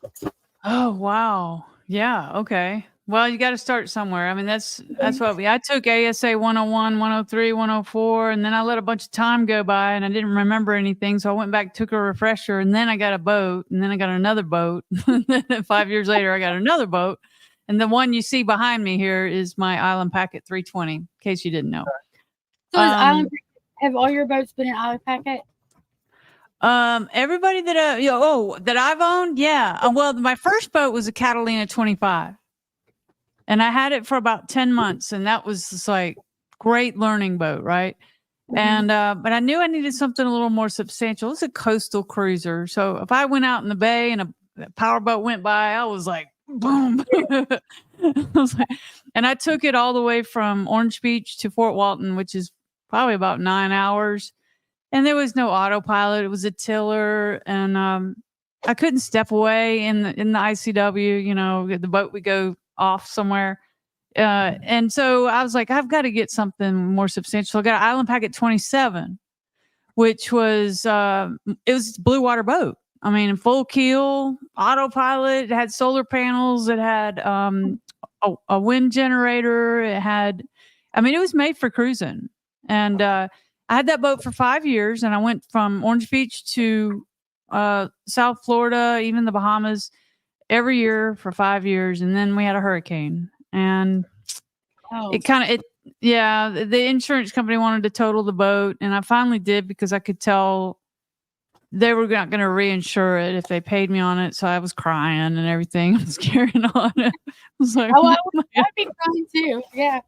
Oh, wow. Yeah, okay. Well, you got to start somewhere. I mean, that's what I took ASA 101, 103, 104, and then I let a bunch of time go by and I didn't remember anything. So I went back, took a refresher, and then I got a boat, and then I got another boat. 5 years later, I got another boat. And the one you see behind me here is my Island Packet 320, in case you didn't know.
So have all your boats been an Island Packet?
Everybody that that I've owned, yeah. Well, my first boat was a Catalina 25, and I had it for about 10 months, and that was just like great learning boat, right? Mm-hmm. And but I knew I needed something a little more substantial. It's a coastal cruiser, so if I went out in the bay and a powerboat went by, I was like, boom. And I took it all the way from Orange Beach to Fort Walton, which is probably about 9 hours. And there was no autopilot. It was a tiller, and I couldn't step away in the ICW. The boat would go off somewhere, and so I was like, I've got to get something more substantial. I got an Island Packet 27, which was it was a blue water boat. I mean, full keel, autopilot. It had solar panels. It had a wind generator. It had, I mean, it was made for cruising, and I had that boat for 5 years, and I went from Orange Beach to South Florida, even the Bahamas, every year for 5 years. And then we had a hurricane, and the insurance company wanted to total the boat, and I finally did because I could tell they were not going to reinsure it if they paid me on it. So I was crying and everything. I was carrying on. I was like,
Oh, I'd be crying too. Yeah.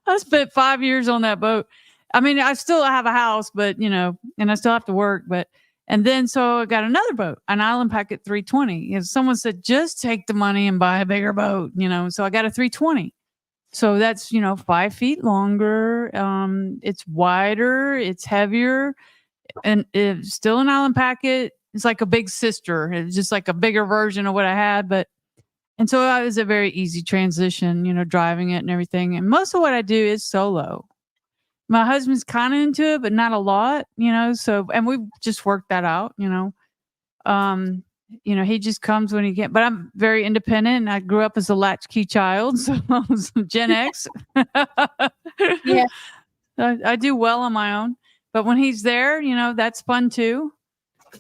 I spent 5 years on that boat. I mean, I still have a house, but and I still have to work. And then so I got another boat, an Island Packet 320. Someone said, just take the money and buy a bigger boat, So I got a 320. So that's, 5 feet longer. It's wider, it's heavier, and it's still an Island Packet. It's like a big sister. It's just like a bigger version of what I had. And so it was a very easy transition, driving it and everything. And most of what I do is solo. My husband's kind of into it, but not a lot, so, and we've just worked that out, he just comes when he can, but I'm very independent and I grew up as a latchkey child. So I was Gen X.
Yeah.
I do well on my own, but when he's there, that's fun too.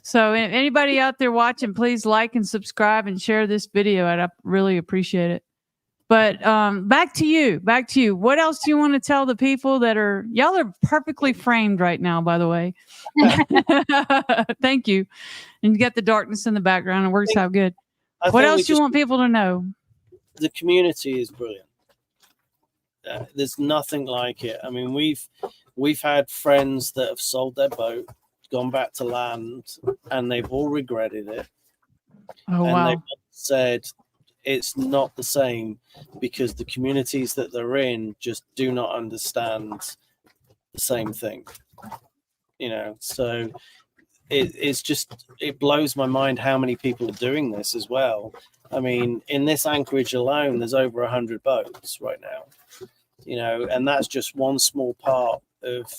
So anybody out there watching, please like and subscribe and share this video. I'd really appreciate it. But back to you. What else do you want to tell the people y'all are perfectly framed right now, by the way. Thank you. And you got the darkness in the background. It works out good. What else do you want people to know?
The community is brilliant. There's nothing like it. I mean, we've had friends that have sold their boat, gone back to land, and they've all regretted it.
Oh, wow.
They've said it's not the same because the communities that they're in just do not understand the same thing. So it blows my mind how many people are doing this as well. I mean, in this anchorage alone, there's over 100 boats right now, and that's just one small part of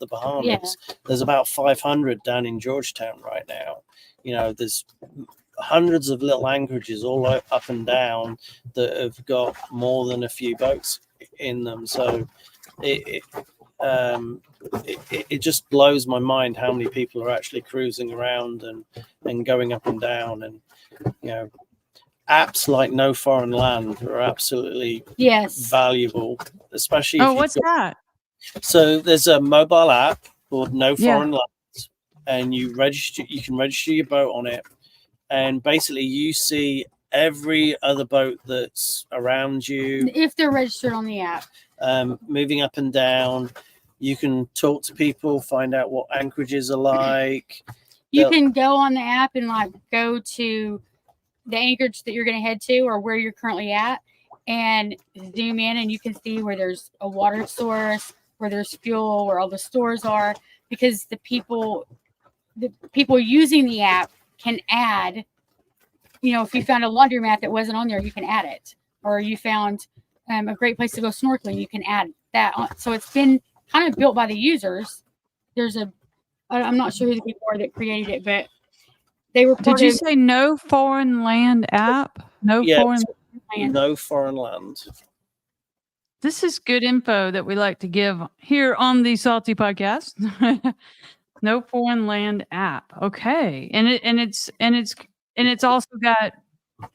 the Bahamas. Yeah. There's about 500 down in Georgetown right now. There's hundreds of little anchorages all up and down that have got more than a few boats in them. So it just blows my mind how many people are actually cruising around and going up and down. And apps like No Foreign Land are absolutely valuable, especially if
what's that?
So there's a mobile app called No Foreign Land, and you can register your boat on it. And basically, you see every other boat that's around you.
If they're registered on the app.
Moving up and down. You can talk to people, find out what anchorages are like.
You can go on the app and go to the anchorage that you're going to head to or where you're currently at and zoom in, and you can see where there's a water source, where there's fuel, where all the stores are, because the people using the app can add, if you found a laundromat that wasn't on there, you can add it. Or you found a great place to go snorkeling, you can add that on. So it's been kind of built by the users. I'm not sure who the people are that created it, but they were.
Did you say No Foreign Land app? No
Foreign Land.
This is good info that we like to give here on the Salty Podcast. No Foreign Land app. Okay. And it's also got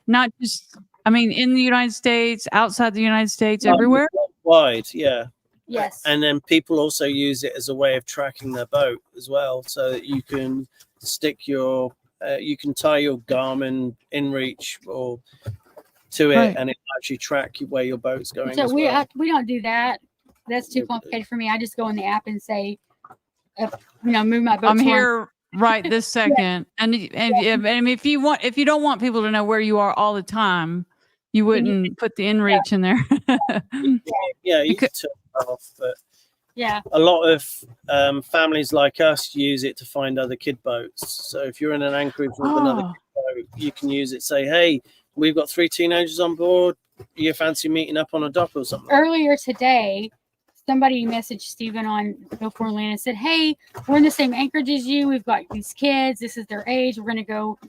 not just, in the United States, outside the United States, everywhere.
Wide, yeah.
Yes.
And then people also use it as a way of tracking their boat as well, so that you can you can tie your Garmin InReach or to it, and it actually track where your boat's going. So we
don't do that. That's too complicated for me. I just go in the app and say, move my boat.
I'm here right this second, and if you don't want people to know where you are all the time, you wouldn't put the InReach in there.
You could turn it off, but a lot of families like us use it to find other kid boats. So if you're in an anchorage with another kid boat, you can use it. Say, hey, we've got 3 teenagers on board. You fancy meeting up on a dock or something?
Earlier today, somebody messaged Stephen on No Foreign Land and said, hey, we're in the same anchorage as you. We've got these kids. This is their age. We're going to go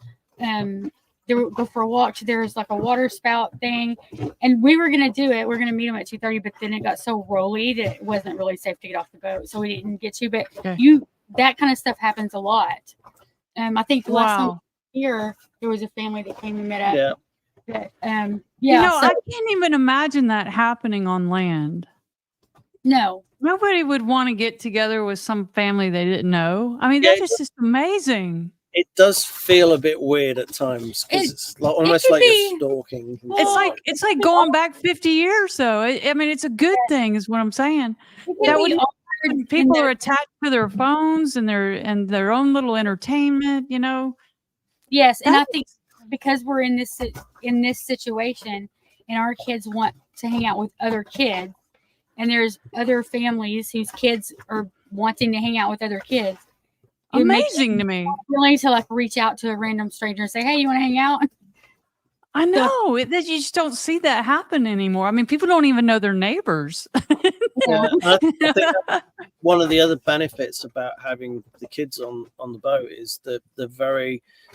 go for a walk. There's like a water spout thing. And we were going to do it. We're going to meet them at 2:30, but then it got so rolly that it wasn't really safe to get off the boat. So we didn't get to. But that kind of stuff happens a lot. I think the last time here, there was a family that came and met up.
Yeah.
But,
I can't even imagine that happening on land.
No.
Nobody would want to get together with some family they didn't know. That is just amazing.
it does feel a bit weird at times because it's like almost like you're stalking.
It's like going back 50 years though. I mean, it's a good thing is what I'm saying. That would people are attached to their phones and their own little entertainment, you know.
Yes, and I think because we're in this situation and our kids want to hang out with other kids, and there's other families whose kids are wanting to hang out with other kids.
Amazing to me.
Willing to like reach out to a random stranger and say, "Hey, you want to hang out?"
I know you just don't see that happen anymore. I mean, people don't even know their neighbors.
Yeah, I think one of the other benefits about having the kids on the boat is that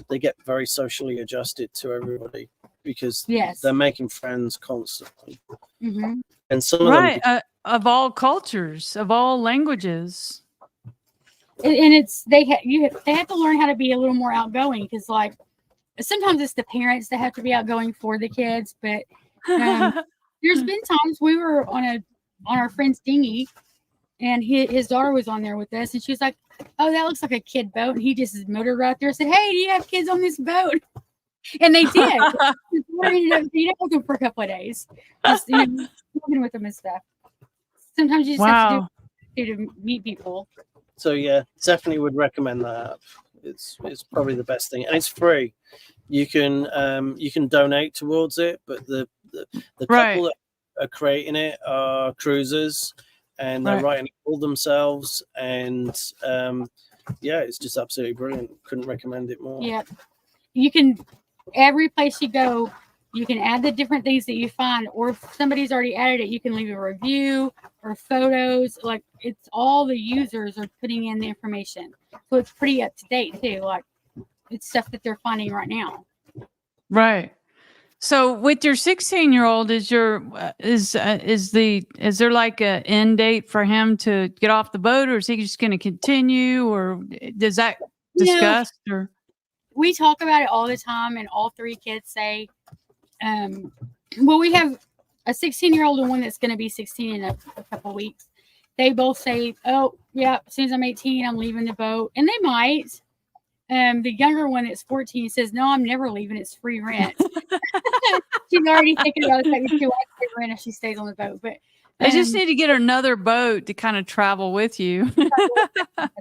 they get very socially adjusted to everybody because they're making friends constantly.
Mm-hmm.
And some of them
of all cultures, of all languages.
And it's they have to learn how to be a little more outgoing because like sometimes it's the parents that have to be outgoing for the kids, but there's been times we were on our friend's dinghy and his daughter was on there with us and she was like, "Oh, that looks like a kid boat," and he just motored right there and said, "Hey, do you have kids on this boat?" And they did. We ended up meeting with them for a couple of days, just talking with them and stuff. Sometimes you just have to do to meet people.
So yeah, definitely would recommend that. It's probably the best thing, and it's free. You can donate towards it, but the couple that are creating it are cruisers, and they're writing it all themselves. And it's just absolutely brilliant. Couldn't recommend it more.
Yeah, you can. Every place you go, you can add the different things that you find, or if somebody's already added it, you can leave a review or photos. Like it's all the users are putting in the information, so it's pretty up to date too. Like it's stuff that they're finding right now.
Right. So with your 16-year-old, is there like an end date for him to get off the boat, or is he just going to continue, or does that discussed or?
We talk about it all the time, and all three kids say, well, we have a 16-year-old and one that's going to be 16 in a couple of weeks. They both say, "Oh, yeah, as soon as I'm 18, I'm leaving the boat." And they might. The younger one that's 14 says, "No, I'm never leaving. It's free rent." She's already thinking about the fact that she wants free rent if she stays on the boat. But
I just need to get another boat to kind of travel with you.
But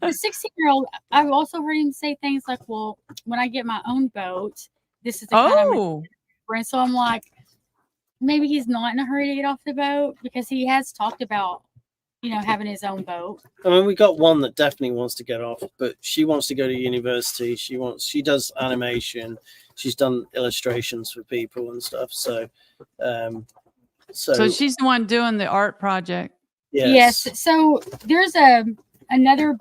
the 16-year-old, I've also heard him say things like, "Well, when I get my own boat, this is the kind of." And so I'm like, maybe he's not in a hurry to get off the boat because he has talked about, having his own boat.
I mean, we got one that definitely wants to get off, but she wants to go to university. She does animation. She's done illustrations for people and stuff. So
she's the one doing the art project.
Yes. So there's another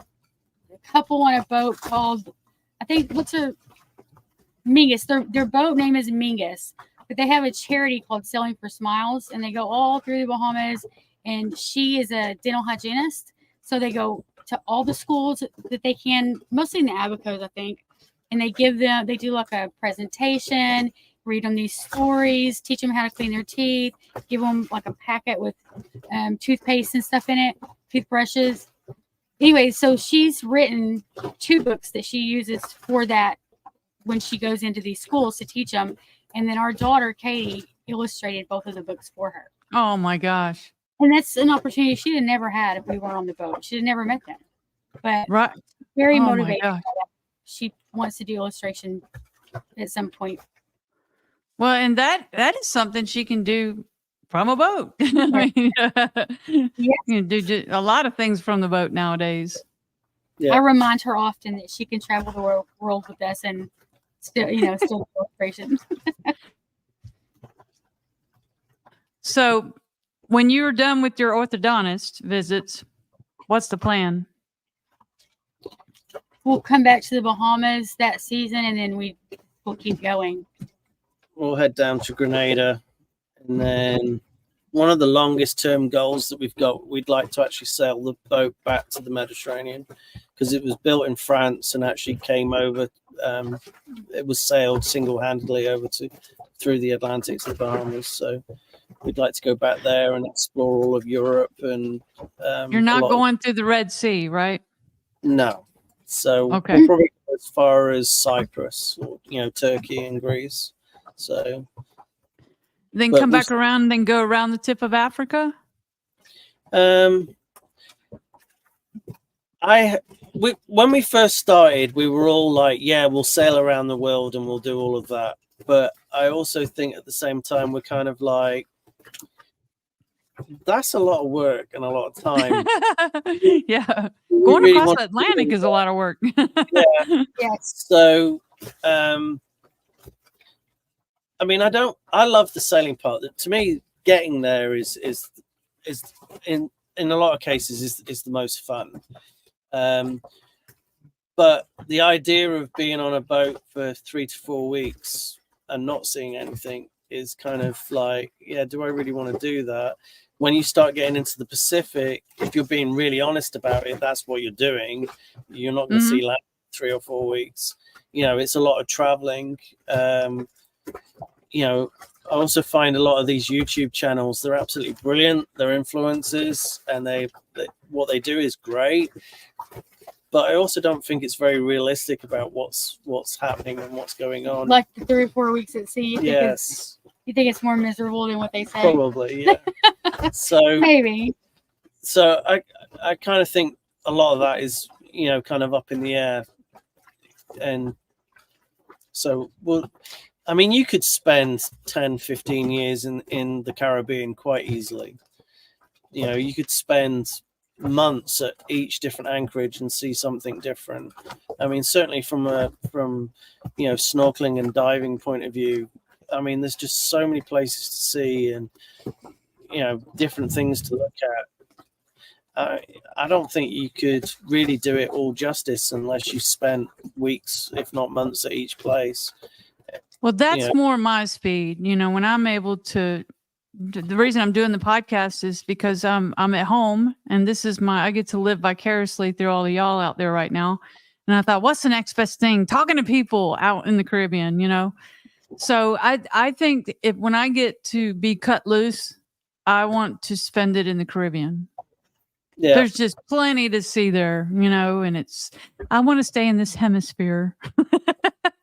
couple on a boat called, I think, Mingus. Their boat name is Mingus, but they have a charity called Selling for Smiles, and they go all through the Bahamas. And she is a dental hygienist, so they go to all the schools that they can, mostly in the Abacos, I think. And they do like a presentation, read them these stories, teach them how to clean their teeth, give them like a packet with toothpaste and stuff in it, toothbrushes. Anyway, so she's written 2 books that she uses for that when she goes into these schools to teach them. And then our daughter, Katie, illustrated both of the books for her.
Oh, my gosh.
And that's an opportunity she'd have never had if we weren't on the boat. She'd have never met them. But very motivated. She wants to do illustration at some point.
Well, and that is something she can do from a boat. I mean, you can do a lot of things from the boat nowadays.
Yeah. I remind her often that she can travel the world with us and still do illustration.
So when you're done with your orthodontist visits, what's the plan?
We'll come back to the Bahamas that season, and then we'll keep going.
We'll head down to Grenada, and then one of the longest term goals that we've got, we'd like to actually sail the boat back to the Mediterranean because it was built in France and actually came over. It was sailed single-handedly over through the Atlantic to the Bahamas. So we'd like to go back there and explore all of Europe. And
you're not going through the Red Sea, right?
No. So we'll probably go as far as Cyprus, or, Turkey and Greece. So
Then
but
come
we-
back around and then go around the tip of Africa?
When we first started, we were all like, yeah, we'll sail around the world and we'll do all of that. But I also think at the same time, we're kind of like, that's a lot of work and a lot of time.
Yeah.
We
Going
really
across
want
the
to do
Atlantic is a lot of work.
Yeah.
Yes.
So, I mean, I love the sailing part. To me, getting there is in a lot of cases is the most fun. But the idea of being on a boat for 3 to 4 weeks and not seeing anything is kind of like, yeah, do I really want to do that? When you start getting into the Pacific, if you're being really honest about it, that's what you're doing. You're not going to see land for 3 or 4 weeks. It's a lot of traveling. I also find a lot of these YouTube channels, they're absolutely brilliant. They're influencers, and what they do is great. But I also don't think it's very realistic about what's happening and what's going on.
Like the 3 or 4 weeks at sea.
Yes.
You think it's more miserable than what they say?
Probably, yeah. So
Maybe.
So I kind of think a lot of that is, kind of up in the air. And so, I mean, you could spend 10, 15 years in the Caribbean quite easily. You could spend months at each different anchorage and see something different. I mean, certainly from snorkeling and diving point of view, I mean, there's just so many places to see and, different things to look at. I don't think you could really do it all justice unless you spent weeks, if not months, at each place.
Well, that's more my speed. When I'm able to, the reason I'm doing the podcast is because I'm at home, and I get to live vicariously through all of y'all out there right now. And I thought, what's the next best thing? Talking to people out in the Caribbean, So I think when I get to be cut loose, I want to spend it in the Caribbean. Yeah. There's just plenty to see there, and I want to stay in this hemisphere.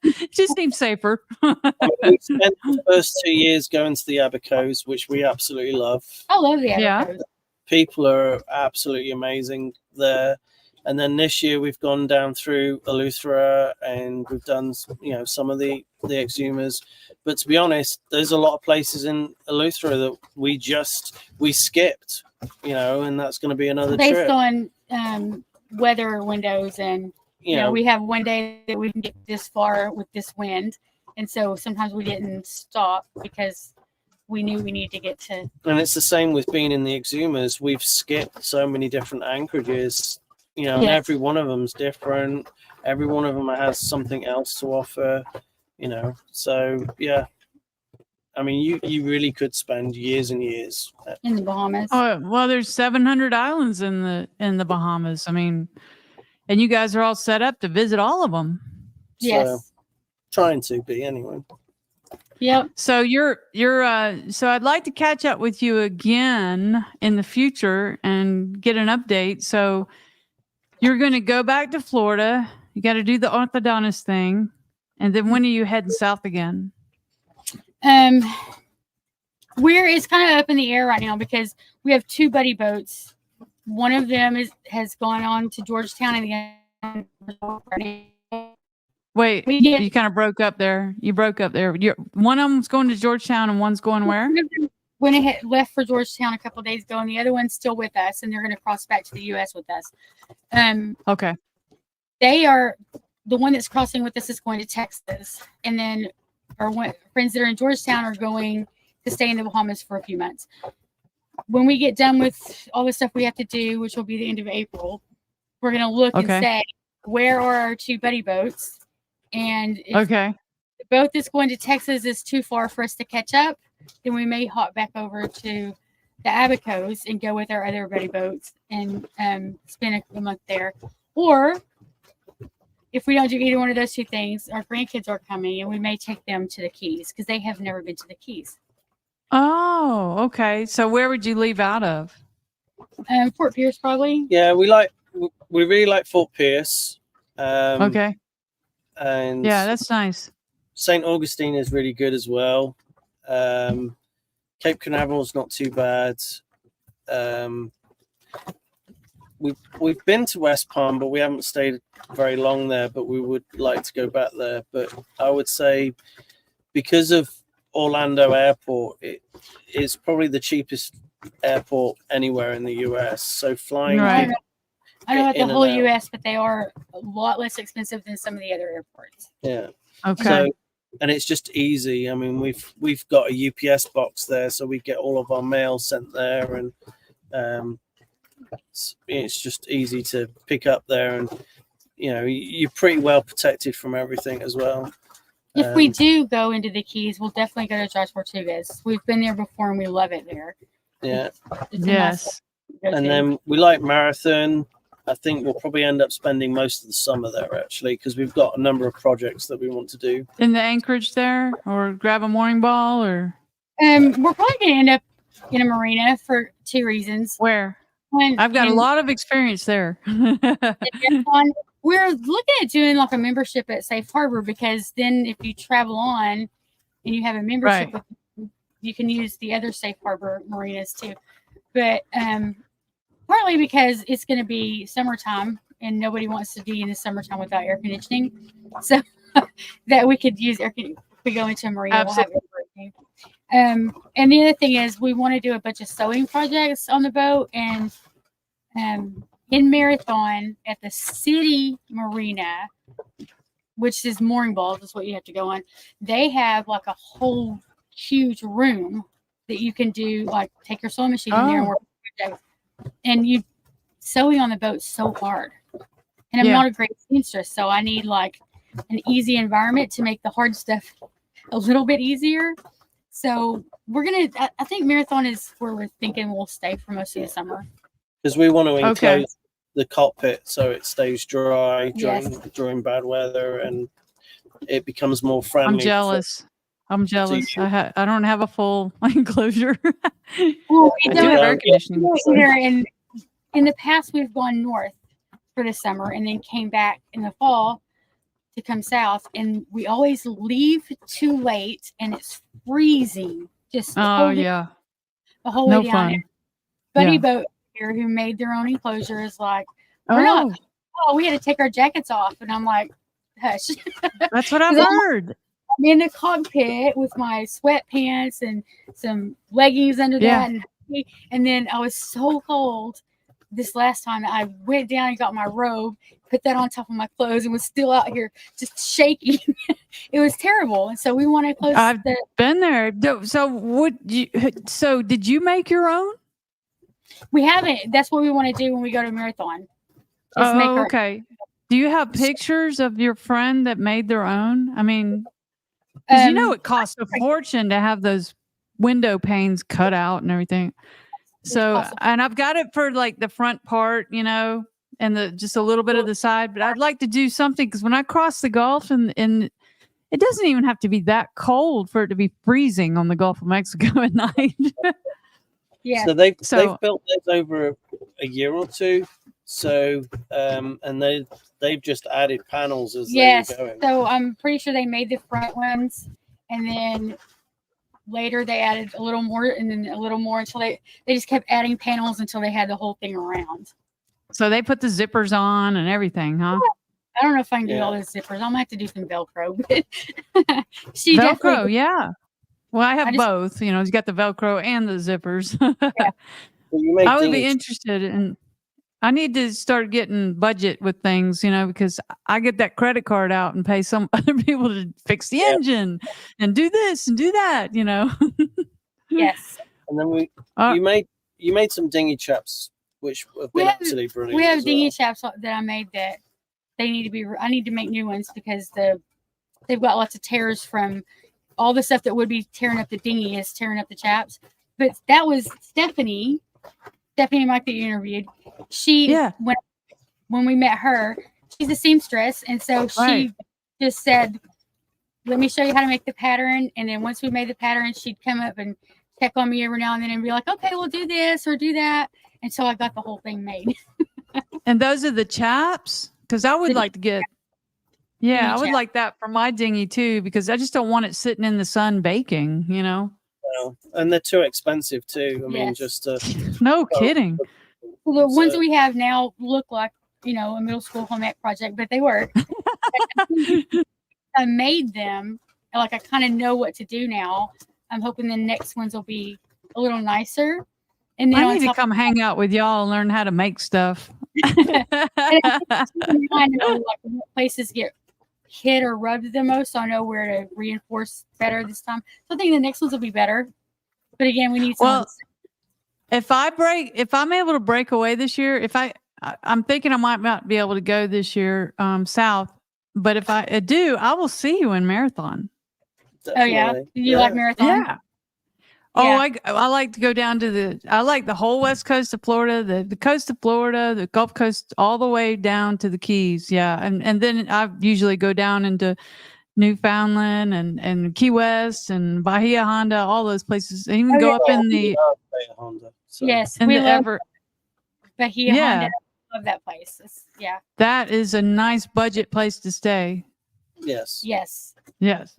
It just seems safer.
We spent the first 2 years going to the Abacos, which we absolutely love.
I love the Abacos.
Yeah.
People are absolutely amazing there. And then this year we've gone down through Eleuthera, and we've done, some of the exhumas. But to be honest, there's a lot of places in Eleuthera that we skipped, and that's going to be another
based
trip.
on weather windows, and we have one day that we can get this far with this wind, and so sometimes we didn't stop because we knew we needed to get to. And
it's the same with being in the exhumas. We've skipped so many different anchorages. And every one of them's different. Every one of them has something else to offer, So, yeah. I mean, you really could spend years and years
in the Bahamas.
Oh, well, there's 700 islands in the Bahamas. I mean, and you guys are all set up to visit all of them.
Yes.
So, trying to be anyway.
Yep.
So so I'd like to catch up with you again in the future and get an update. So you're going to go back to Florida. You got to do the orthodontist thing. And then when are you heading south again?
It's kind of up in the air right now because we have 2 buddy boats. One of them has gone on to Georgetown, and the other.
Wait, you kind of broke up there. You broke up there. One of them's going to Georgetown, and one's going where?
When it left for Georgetown a couple of days ago, and the other one's still with us, and they're going to cross back to the U.S. with us.
Okay.
They are the one that's crossing with us is going to Texas, and then our friends that are in Georgetown are going to stay in the Bahamas for a few months. When we get done with all the stuff we have to do, which will be the end of April, we're going to look and say, where are our 2 buddy boats? And if the boat that's going to Texas is too far for us to catch up, then we may hop back over to the Abacos and go with our other buddy boats and spend a month there. Or if we don't do either one of those 2 things, our grandkids are coming, and we may take them to the Keys because they have never been to the Keys.
Oh, okay. So where would you leave out of?
Fort Pierce, probably.
Yeah, we really like Fort Pierce.
Okay.
and
Yeah, that's nice.
St. Augustine is really good as well. Cape Canaveral is not too bad. We've been to West Palm, but we haven't stayed very long there. But we would like to go back there. But I would say, because of Orlando Airport, it is probably the cheapest airport anywhere in the US. So flying,
Right.
I don't know about
in
the
and
whole
out.
US, but they are a lot less expensive than some of the other airports.
Yeah.
Okay.
So, and it's just easy. I mean, we've got a UPS box there, so we get all of our mail sent there, and it's just easy to pick up there, and you're pretty well protected from everything as well.
If we do go into the Keys, we'll definitely go to Josh Tortugas. We've been there before and we love it there.
Yeah.
It's a nice
Yes.
place to go
And
to.
then we like Marathon. I think we'll probably end up spending most of the summer there, actually, because we've got a number of projects that we want to do.
In the Anchorage there, or grab a mooring ball, or
We're probably going to end up in a marina for two reasons.
where?
One,
I've got a
in-
lot of experience there.
in Marathon, we're looking at doing like a membership at Safe Harbor, because then if you travel on and you have a membership,
Right.
you can use the other Safe Harbor marinas too. But partly because it's going to be summertime and nobody wants to be in the summertime without air conditioning, so that we could use air conditioning. If we go into a marina, we'll have air conditioning. And the other thing is, we want to do a bunch of sewing projects on the boat, and in Marathon at the city marina, which is mooring balls, is what you have to go on. They have like a whole huge room that you can do, like take your sewing machine in there and work on projects. And you sewing on the boat so hard. And I'm
Yeah.
not a great seamstress, so I need like an easy environment to make the hard stuff a little bit easier. So I think Marathon is where we're thinking we'll stay for most of the summer.
Because we want to enclose
Okay.
the cockpit so it stays dry
Yes.
during bad weather, and it becomes more friendly.
I'm jealous. I'm jealous.
you-
I don't have a full enclosure.
Well,
I
we
do have
don't
air conditioning.
either. And in the past, we've gone north for the summer and then came back in the fall to come south. And we always leave too late, and it's freezing. Just
Oh yeah,
the whole
no
way down.
fun.
Buddy
Yeah.
Boat here, who made their own enclosure, is like,
Oh,
we're not- we had to take our jackets off. And I'm like, hush.
that's what I've
I'm-
heard.
I'm in the cockpit with my sweatpants and some leggings under
Yeah.
that. And then I was so cold this last time. I went down and got my robe, put that on top of my clothes, and was still out here just shaking. It was terrible. And so we want to close
I've
the.
been there. So did you make your own?
We haven't. That's what we want to do when we go to Marathon. Just make
Oh,
our,
okay. Do you have pictures of your friend that made their own? I mean, 'cause it costs a fortune to have those window panes cut out and everything. So,
possible.
and I've got it for like the front part, and just a little bit of the side, but I'd like to do something, because when I cross the Gulf, and it doesn't even have to be that cold for it to be freezing on the Gulf of Mexico at night.
yeah.
So they've
So-
built those over a year or two. So and they've just added panels as
Yes.
they were going.
So I'm pretty sure they made the front ones, and then later they added a little more, and then a little more, until they just kept adding panels until they had the whole thing around.
So they put the zippers on and everything, huh?
I don't know if I can do all
Yeah.
those zippers. I'm gonna have to do some Velcro, but she
Velcro,
definitely.
yeah. Well, I have
I just-
both. He's got the Velcro and the zippers.
But you make
I would be
dinghy
interested in. I need to start getting budget with things, because I get that credit card out and pay some other people to fix the engine and do this and do that.
Yes,
and then
Uh,
you made some dinghy chaps, which have
We
been
have-
absolutely brilliant.
we have
as
dinghy
well.
chaps that I made that they need to be. I need to make new ones because they've got lots of tears from all the stuff that would be tearing up the dinghy is tearing up the chaps. But that was Stephanie Mike that you interviewed. She
Yeah.
when we met her, she's a seamstress, and so she
Right.
just said, "Let me show you how to make the pattern." And then once we made the pattern, she'd come up and check on me every now and then and be like, "Okay, we'll do this or do that." And so I got the whole thing made.
And those are the chaps, because I would like to get. Yeah, I
each
would
have.
like that for my dinghy too, because I just don't want it sitting in the sun baking, you know?
Well, and they're too expensive too. I mean,
Yes.
just to
No kidding.
Well, the ones
So-
that we have now look like, a middle school home ec project, but they work. I made them, and like I kind of know what to do now. I'm hoping the next ones will be a little nicer. And then
I
on
need to
top
come hang out with y'all and learn how to make stuff.
I know like what places get hit or rubbed the most, so I know where to reinforce better this time. So I think the next ones will be better. But again, we need
Well,
someone.
if I'm able to break away this year, I'm thinking I might not be able to go this year south, but if I do, I will see you in Marathon.
Oh yeah,
definitely.
you like Marathon?
Yeah. Oh,
Yeah.
I like to go down to I like the whole west coast of Florida, the coast of Florida, the Gulf Coast, all the way down to the Keys. Yeah. And then I usually go down into Newfoundland and Key West and Bahia Honda, all those places. And even
Oh,
go
yeah.
up in the
Honda. So,
Yes,
in
we
the
love
ever
Bahia
Yeah.
Honda. Love that place. Yeah.
that is a nice budget place to stay.
yes.
Yes.
Yes.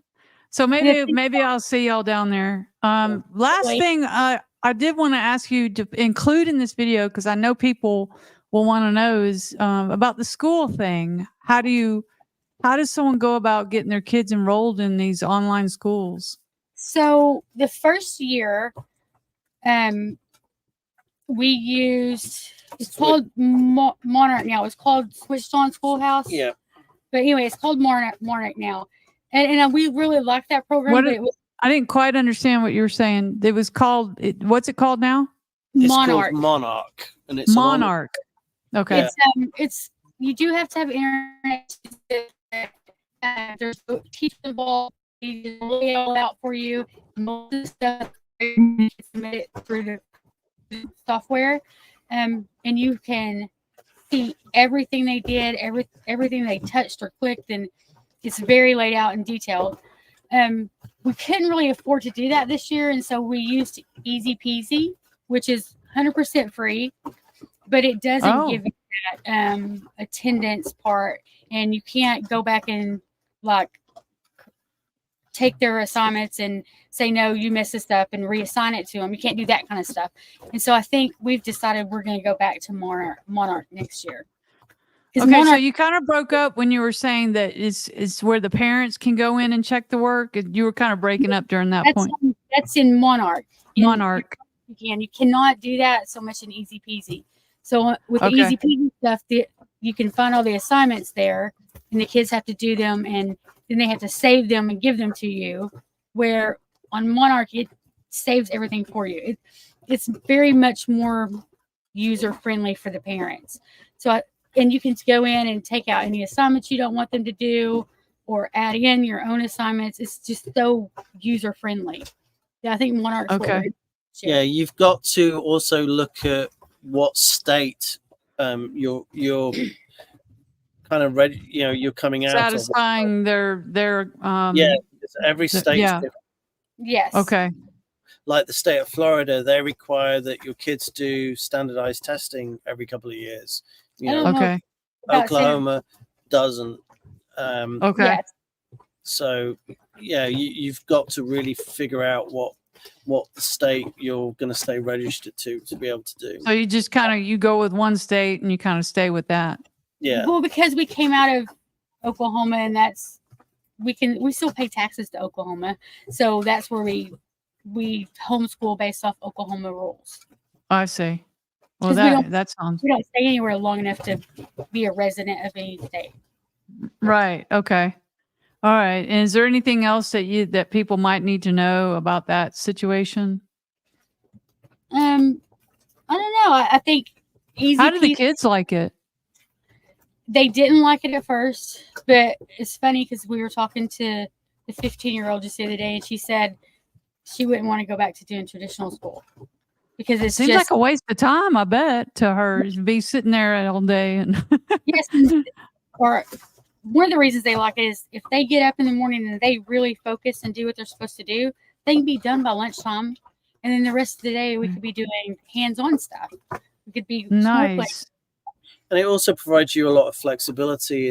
So maybe I'll see y'all down there. Last
Wait.
thing I did want to ask you to include in this video, because I know people will want to know, is about the school thing. How does someone go about getting their kids enrolled in these online schools?
So the first year, we used it's called Monarch now. It's called Switched On Schoolhouse.
Yeah.
But anyway, it's called Monarch now, and we really liked that program. But it was
I didn't quite understand what you were saying. It was called. What's it called now?
It's
Monarch.
called Monarch, and it's
Monarch. Okay.
It's you do have to have internet. There's no teacher involved. You lay it all out for you. Most of the stuff you submit it through the software, and you can see everything they did, everything they touched or clicked, and it's very laid out and detailed. We couldn't really afford to do that this year, and so we used Easy Peasy, which is 100% free, but it doesn't give you that attendance part, and you can't go back and like take their assignments and say, no, you messed this up, and reassign it to them. You can't do that kind of stuff. And so I think we've decided we're going to go back to Monarch next year.
Okay, so you kind of broke up when you were saying that it's where the parents can go in and check the work. You were kind of breaking up during that point.
That's in Monarch.
Monarch.
You cannot do that so much in Easy Peasy. So with the Easy Peasy stuff, you can find all the assignments there, and the kids have to do them, and then they have to save them and give them to you. Where on Monarch, it saves everything for you. It's very much more user friendly for the parents. So and you can go in and take out any assignments you don't want them to do, or add in your own assignments. It's just so user friendly. Yeah, I think Monarch's
okay.
Yeah, you've got to also look at what state you're kind of ready. You're coming out
satisfying their
every state's different.
Yes.
Okay.
Like the state of Florida, they require that your kids do standardized testing every couple of years.
Okay.
Oklahoma doesn't.
Okay.
Yes.
So you've got to really figure out what the state you're going to stay registered to be able to do.
So you just you go with one state and you kind of stay with that.
Yeah.
Well, because we came out of Oklahoma, and we still pay taxes to Oklahoma, so that's where we homeschool based off Oklahoma rules.
I see. Well, that sounds.
We don't stay anywhere long enough to be a resident of any state.
Right. Okay. All right. And is there anything else that people might need to know about that situation?
I don't know. I think
How do the kids like it?
They didn't like it at first, but it's funny because we were talking to the 15-year-old just the other day, and she said she wouldn't want to go back to doing traditional school because it
seems like a waste of time. I bet to her to be sitting there all day and
yes. Or one of the reasons they like it is if they get up in the morning and they really focus and do what they're supposed to do, they can be done by lunchtime, and then the rest of the day we could be doing hands-on stuff. We could be
nice.
And it also provides you a lot of flexibility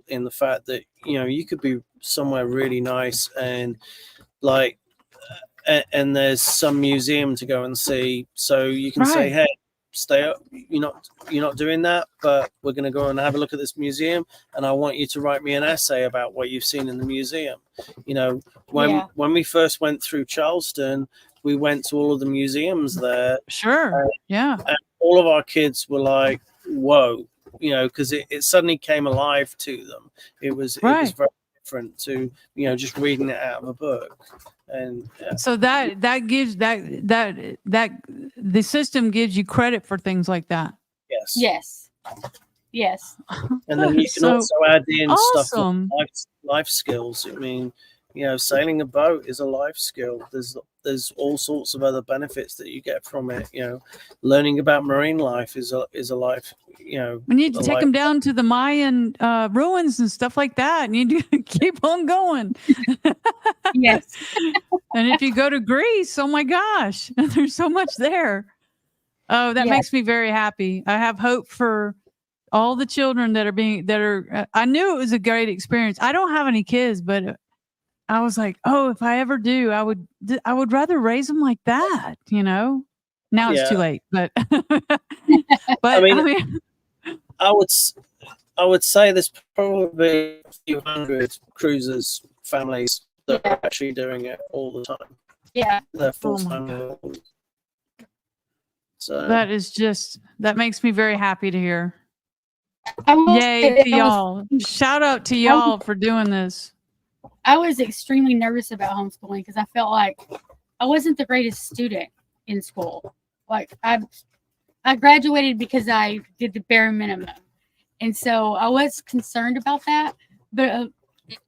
in the fact that, you could be somewhere really nice and like, and there's some museum to go and see. So you can say,
Right.
hey, stay up. You're not doing that, but we're going to go and have a look at this museum. And I want you to write me an essay about what you've seen in the museum. When we first went through Charleston, we went to all of the museums there.
Sure. Yeah.
And all of our kids were like, whoa, because it suddenly came alive to them. It was very different to, just reading it out of a book. And
so that gives that the system gives you credit for things like that.
Yes.
And then you can also add in
awesome.
stuff like life skills. I mean, sailing a boat is a life skill. There's all sorts of other benefits that you get from it. Learning about marine life is a life.
We need to take them down to the Mayan ruins and stuff like that, and you do keep on going.
Yes.
And if you go to Greece, oh my gosh, there's so much there. Oh, that makes me very happy. I have hope for all the children that are. I knew it was a great experience. I don't have any kids, but I was like, oh, if I ever do, I would rather raise them like that. Now it's too late, but but I mean,
I would say there's probably a few hundred cruisers families that are actually doing it all the time.
Yeah,
they're full-time. So
that makes me very happy to hear.
Yay
to y'all! Shout out to y'all for doing this.
I was extremely nervous about homeschooling because I felt like I wasn't the greatest student in school. Like I graduated because I did the bare minimum. And so I was concerned about that. But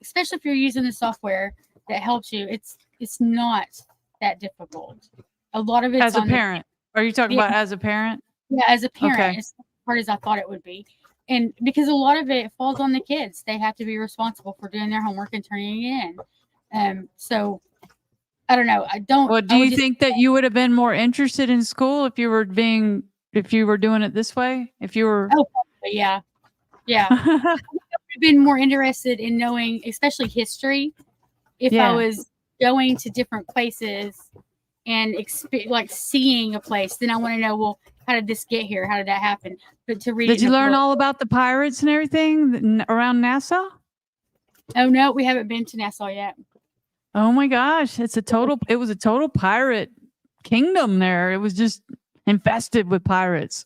especially if you're using the software that helps you, it's not that difficult. A lot of it
as a parent. Are you talking about as a parent?
Yeah, as a parent.
Okay.
It's not as hard as I thought it would be. And because a lot of it falls on the kids. They have to be responsible for doing their homework and turning it in. So I don't know.
Well, do you think that you would have been more interested in school if you were doing it this way? If you were
yeah. I would have been more interested in knowing, especially history, if I was going to different places and seeing a place. Then I want to know, well, how did this get here? How did that happen? But to read,
did you learn all about the pirates and everything around Nassau?
Oh no, we haven't been to Nassau yet.
Oh my gosh, it was a total pirate kingdom there. It was just infested with pirates.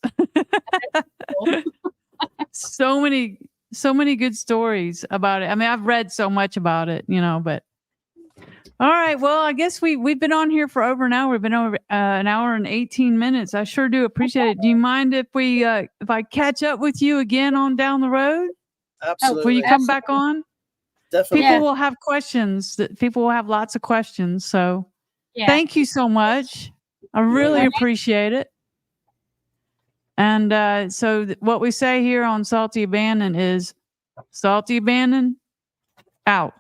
So many good stories about it. I mean, I've read so much about it, but all right. Well, I guess we've been on here for over an hour. We've been over an hour and 18 minutes. I sure do appreciate it. Do you mind if I catch up with you again on down the road?
Absolutely.
Will you come back on?
Definitely.
People will have questions. People will have lots of questions. So thank you so much. I really appreciate it. And so what we say here on Salty Abandon is Salty Abandon out.